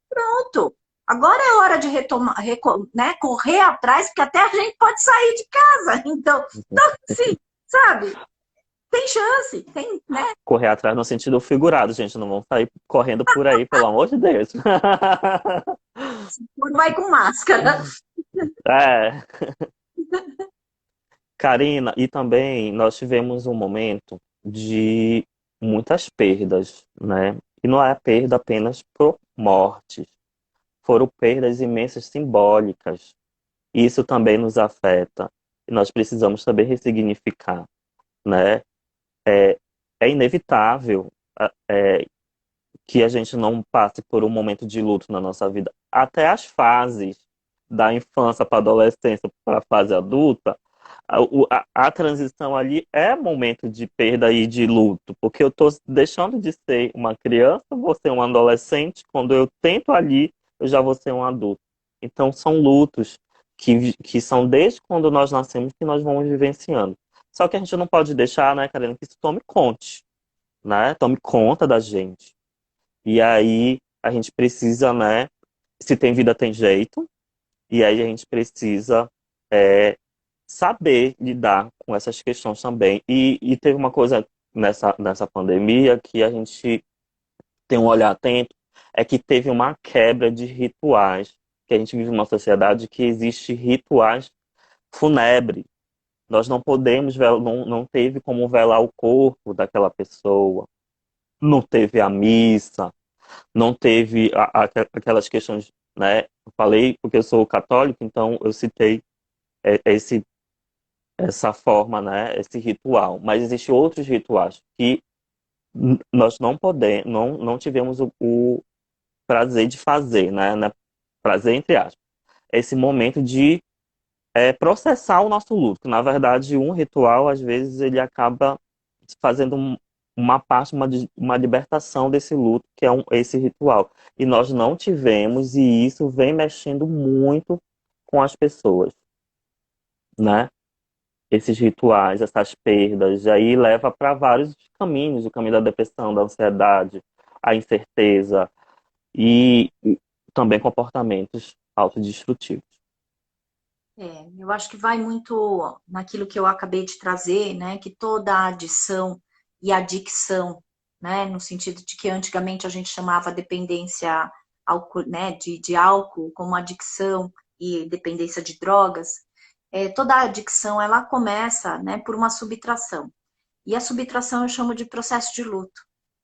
[SPEAKER 2] pronto. Agora é hora de retomar, né, correr atrás, porque até a gente pode sair de casa. Então sim, sabe? Tem chance, tem, né?
[SPEAKER 1] Correr atrás no sentido figurado, gente. Não vão sair correndo por aí, pelo amor de Deus.
[SPEAKER 2] Vai com máscara.
[SPEAKER 1] É, Karina, e também nós tivemos um momento de muitas perdas, né? E não é perda apenas por mortes, foram perdas imensas simbólicas. Isso também nos afeta e nós precisamos saber ressignificar, né? É, é inevitável, que a gente não passe por um momento de luto na nossa vida. Até as fases da infância para a adolescência para a fase adulta, a transição ali é momento de perda e de luto, porque eu estou deixando de ser uma criança, vou ser um adolescente, quando eu tento ali, eu já vou ser um adulto. Então, são lutos que são desde quando nós nascemos que nós vamos vivenciando. Só que a gente não pode deixar, né, Karina, que isso tome conte, né? Tome conta da gente. E aí a gente precisa, né? Se tem vida, tem jeito. E aí a gente precisa é, saber lidar com essas questões também. E teve uma coisa nessa pandemia que a gente tem um olhar atento, é que teve uma quebra de rituais. Que a gente vive numa sociedade que existe rituais fúnebres. Nós não podemos, não teve como velar o corpo daquela pessoa. não teve a missa, não teve aquelas questões, né? Eu falei porque eu sou católico, então eu citei esse, essa forma, né? Esse ritual. Mas existem outros rituais que nós não podemos, não tivemos o prazer de fazer, né? Prazer entre aspas. Esse momento de processar o nosso luto. Que, na verdade, um ritual, às vezes, ele acaba fazendo uma parte, uma libertação desse luto, que é esse ritual. E nós não tivemos, e isso vem mexendo muito com as pessoas, né? Esses rituais, essas perdas, e aí leva para vários caminhos, o caminho da depressão, da ansiedade, a incerteza e também comportamentos autodestrutivos.
[SPEAKER 2] Eu acho que vai muito naquilo que eu acabei de trazer, né? Que toda adição e adicção, né? No sentido de que antigamente a gente chamava dependência álcool, né? De álcool como adicção e dependência de drogas. Toda adicção ela começa, né? Por uma subtração. E a subtração eu chamo de processo de luto,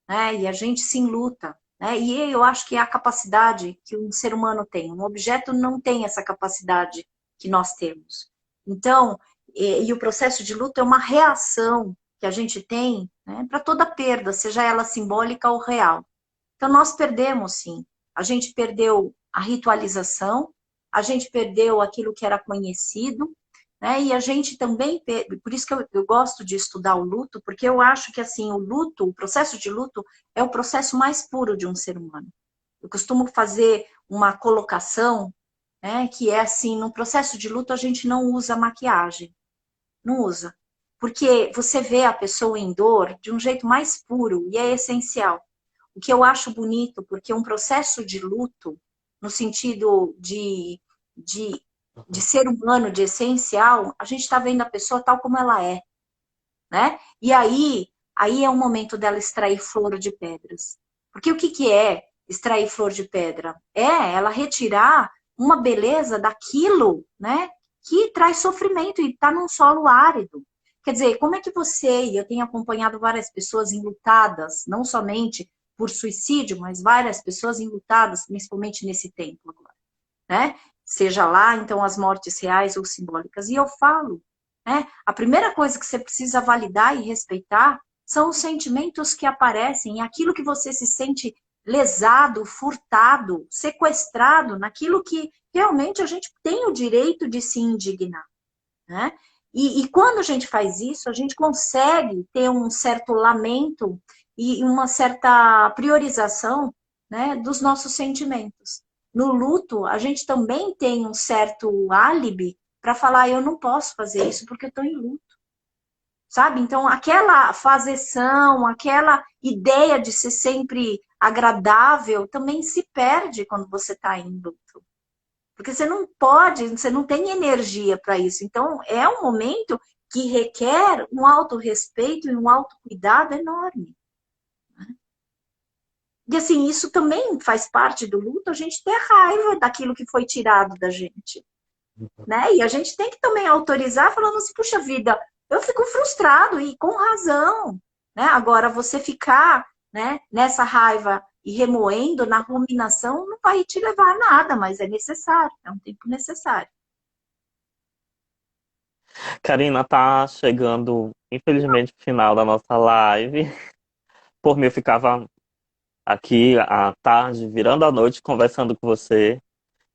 [SPEAKER 2] né? E a gente se enluta, né? E eu acho que é a capacidade que um ser humano tem. Um objeto não tem essa capacidade que nós temos. Então, e o processo de luto é uma reação que a gente tem, né, para toda perda, seja ela simbólica ou real. Então, nós perdemos, sim. A gente perdeu a ritualização, a gente perdeu aquilo que era conhecido, né? E a gente também, por isso que eu gosto de estudar o luto, porque eu acho que, assim, o luto, o processo de luto é o processo mais puro de um ser humano. Eu costumo fazer uma colocação, né, que é assim, no processo de luto a gente não usa maquiagem, não usa. Porque você vê a pessoa em dor de um jeito mais puro e é essencial. O que eu acho bonito, porque um processo de luto, no sentido de, de ser humano, de essencial, a gente está vendo a pessoa tal como ela é, né? E aí é o momento dela extrair flor de pedras. Porque o que, que é extrair flor de pedra? É ela retirar uma beleza daquilo, né? Que traz sofrimento e está num solo árido. Quer dizer, como é que você, e eu tenho acompanhado várias pessoas enlutadas, não somente por suicídio, mas várias pessoas enlutadas, principalmente nesse tempo agora, né? Seja lá, então, as mortes reais ou simbólicas. E eu falo, né? A primeira coisa que você precisa validar e respeitar são os sentimentos que aparecem, aquilo que você se sente lesado, furtado, sequestrado, naquilo que realmente a gente tem o direito de se indignar, né? E quando a gente faz isso, a gente consegue ter um certo lamento e uma certa priorização, né, dos nossos sentimentos. No luto, a gente também tem um certo álibi para falar, eu não posso fazer isso porque eu estou em luto, sabe? Então, aquela fazeção, aquela ideia de ser sempre agradável também se perde quando você está em luto. Porque você não pode, você não tem energia para isso. Então, é um momento que requer um autorrespeito e um autocuidado enorme. E assim, isso também faz parte do luto, a gente ter raiva daquilo que foi tirado da gente, né? E a gente tem que também autorizar, falando assim, puxa vida, eu fico frustrado e com razão, né? Agora, você ficar, né, nessa raiva e remoendo na ruminação não vai te levar a nada, mas é necessário, é um tempo necessário.
[SPEAKER 1] Karina, tá chegando, infelizmente, o final da nossa live. Por mim, eu ficava aqui à tarde, virando a noite, conversando com você.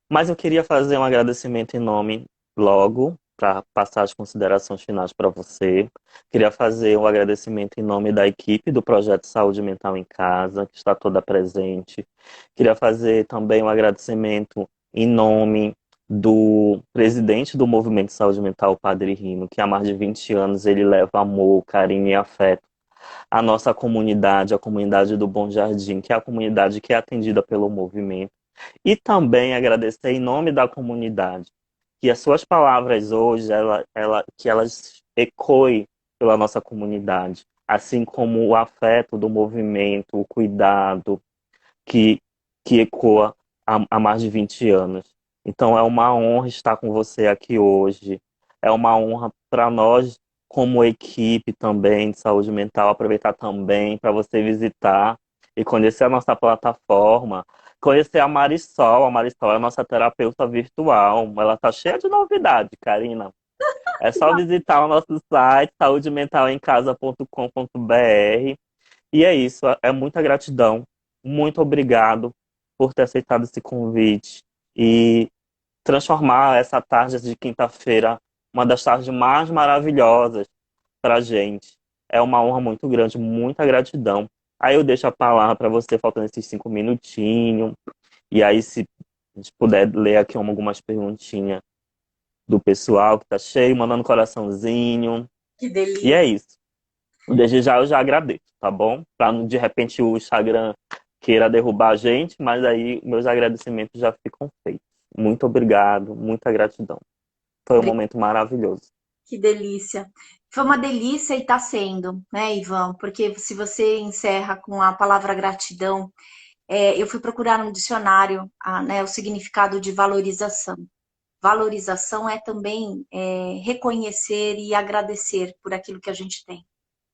[SPEAKER 1] Mas eu queria fazer um agradecimento em nome logo, para passar as considerações finais para você. Queria fazer um agradecimento em nome da equipe do Projeto Saúde Mental em Casa, que está toda presente. Queria fazer também um agradecimento em nome do presidente do Movimento de Saúde Mental, o Padre Rino, que há mais de 20 anos ele leva amor, carinho e afeto à nossa comunidade, a comunidade do Bom Jardim, que é a comunidade que é atendida pelo movimento. E também agradecer em nome da comunidade, que as suas palavras hoje, que elas ecoem pela nossa comunidade, assim como o afeto do movimento, o cuidado que, que ecoa há mais de 20 anos. Então é uma honra estar com você aqui hoje. É uma honra para nós como equipe também de saúde mental, aproveitar também para você visitar e conhecer a nossa plataforma, conhecer a Marisol. A Marisol é a nossa terapeuta virtual. Ela tá cheia de novidade, Karina. É só visitar o nosso site, saudementalemcasa.com.br. E é isso, é muita gratidão. Muito obrigado por ter aceitado esse convite e transformar essa tarde de quinta-feira uma das tardes mais maravilhosas pra gente. É uma honra muito grande, muita gratidão. Aí eu deixo a palavra para você, faltando esses 5 minutinhos. E aí, se a gente puder ler aqui algumas perguntinhas do pessoal que tá cheio, mandando coraçãozinho.
[SPEAKER 2] Que
[SPEAKER 1] E é
[SPEAKER 2] delícia.
[SPEAKER 1] isso. Desde já eu já agradeço, tá bom? Pra de repente o Instagram queira derrubar a gente, mas aí meus agradecimentos já ficam feitos. Muito obrigado, muita gratidão. Foi um momento maravilhoso.
[SPEAKER 2] Que delícia. Foi uma delícia e está sendo, né, Ivan? Porque se você encerra com a palavra gratidão, eu fui procurar no dicionário, né, o significado de valorização. Valorização é também reconhecer e agradecer por aquilo que a gente tem.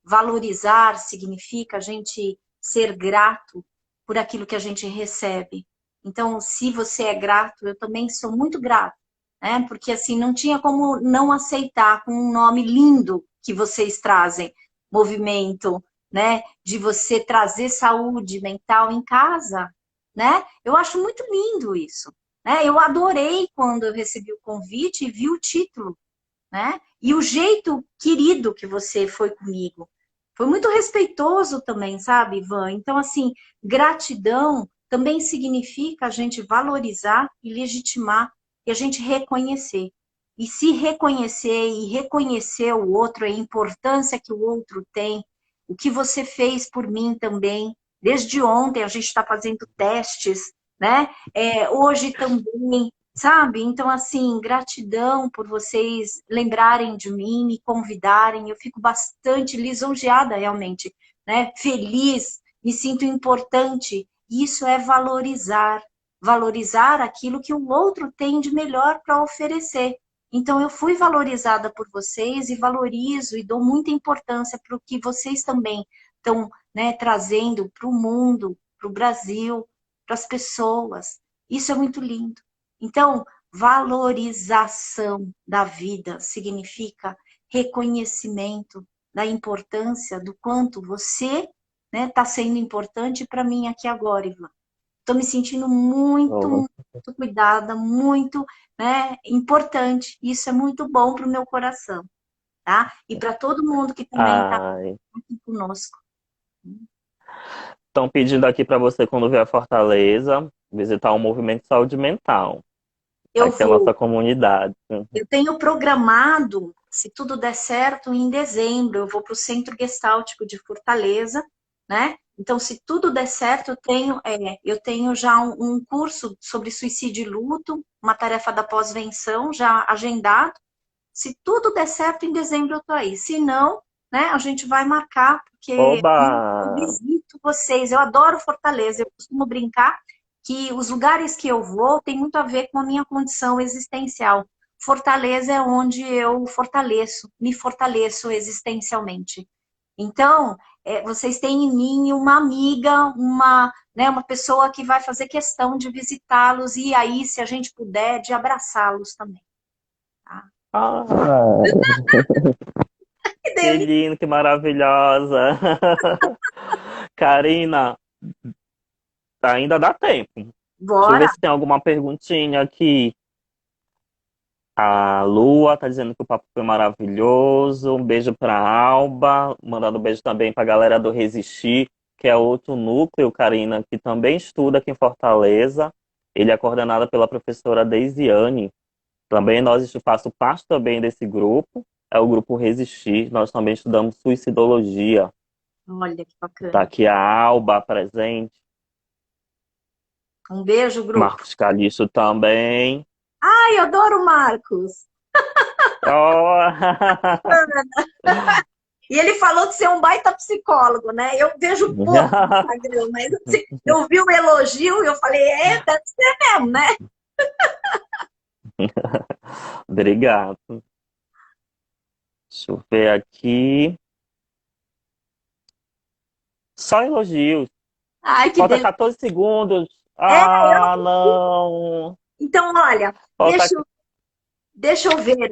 [SPEAKER 2] Valorizar significa a gente ser grato por aquilo que a gente recebe. Então, se você é grato, eu também sou muito grato, né? Porque assim, não tinha como não aceitar com um nome lindo que vocês trazem, movimento, né? De você trazer saúde mental em casa, né? Eu acho muito lindo isso, né? Eu adorei quando eu recebi o convite e vi o título, né? E o jeito querido que você foi comigo. Foi muito respeitoso também, sabe, Ivan? Então, assim, gratidão também significa a gente valorizar e legitimar e a gente reconhecer. E se reconhecer e reconhecer o outro, a importância que o outro tem, o que você fez por mim também. Desde ontem a gente está fazendo testes, né? Hoje também, sabe? Então, assim, gratidão por vocês lembrarem de mim, me convidarem. Eu fico bastante lisonjeada, realmente, né? Feliz, me sinto importante. Isso é valorizar. Valorizar aquilo que o outro tem de melhor para oferecer. Então, eu fui valorizada por vocês e valorizo e dou muita importância para o que vocês também estão, né, trazendo para o mundo, para o Brasil, para as pessoas. Isso é muito lindo. Então, valorização da vida significa reconhecimento da importância do quanto você, né, está sendo importante para mim aqui agora, Ivan. Estou me sentindo muito,
[SPEAKER 1] Oh.
[SPEAKER 2] muito cuidada, muito, né, importante. Isso é muito bom para o meu coração, tá? E para todo mundo que também está
[SPEAKER 1] Ai.
[SPEAKER 2] aqui conosco.
[SPEAKER 1] Estão pedindo aqui para você, quando vier a Fortaleza, visitar o Movimento de Saúde Mental.
[SPEAKER 2] Eu
[SPEAKER 1] Aqui é a
[SPEAKER 2] vou
[SPEAKER 1] nossa comunidade.
[SPEAKER 2] Eu tenho programado, se tudo der certo, em dezembro eu vou para o Centro Gestáltico de Fortaleza, né? Então, se tudo der certo, eu tenho já um curso sobre suicídio e luto, uma tarefa da pós-venção já agendado. Se tudo der certo, em dezembro eu tô aí. Se não, né, a gente vai marcar, porque
[SPEAKER 1] Oba!
[SPEAKER 2] eu visito vocês. Eu adoro Fortaleza. Eu costumo brincar que os lugares que eu vou tem muito a ver com a minha condição existencial. Fortaleza é onde eu me fortaleço existencialmente. Então, vocês têm em mim uma amiga, né, uma pessoa que vai fazer questão de visitá-los e aí, se a gente puder, de abraçá-los também. Tá?
[SPEAKER 1] Ah,
[SPEAKER 2] Que
[SPEAKER 1] que
[SPEAKER 2] delícia!
[SPEAKER 1] lindo, que maravilhosa! Karina, ainda dá tempo. Deixa eu ver
[SPEAKER 2] Bora!
[SPEAKER 1] se tem alguma perguntinha aqui. A Lua tá dizendo que o papo foi maravilhoso. Um beijo pra Alba. Mandando um beijo também pra galera do Resistir, que é outro núcleo, Karina, que também estuda aqui em Fortaleza. Ele é coordenado pela professora Deisiane. Também faço parte também desse grupo. É o grupo Resistir. Nós também estudamos suicidologia.
[SPEAKER 2] Olha que
[SPEAKER 1] Tá
[SPEAKER 2] bacana.
[SPEAKER 1] aqui a Alba presente.
[SPEAKER 2] Um beijo, grupo.
[SPEAKER 1] Marcos Calixto também.
[SPEAKER 2] Ai, eu adoro o Marcos.
[SPEAKER 1] Oh!
[SPEAKER 2] E ele falou que você é um baita psicólogo, né? Eu vejo pouco no Instagram, mas assim, eu vi o elogio e eu falei, deve ser mesmo, né?
[SPEAKER 1] Obrigado. Deixa eu ver aqui. Só elogios.
[SPEAKER 2] Ai, que
[SPEAKER 1] Falta
[SPEAKER 2] delícia.
[SPEAKER 1] 14 segundos.
[SPEAKER 2] É, eu
[SPEAKER 1] Ah,
[SPEAKER 2] não...
[SPEAKER 1] não.
[SPEAKER 2] Então, olha,
[SPEAKER 1] Falta.
[SPEAKER 2] deixa eu ver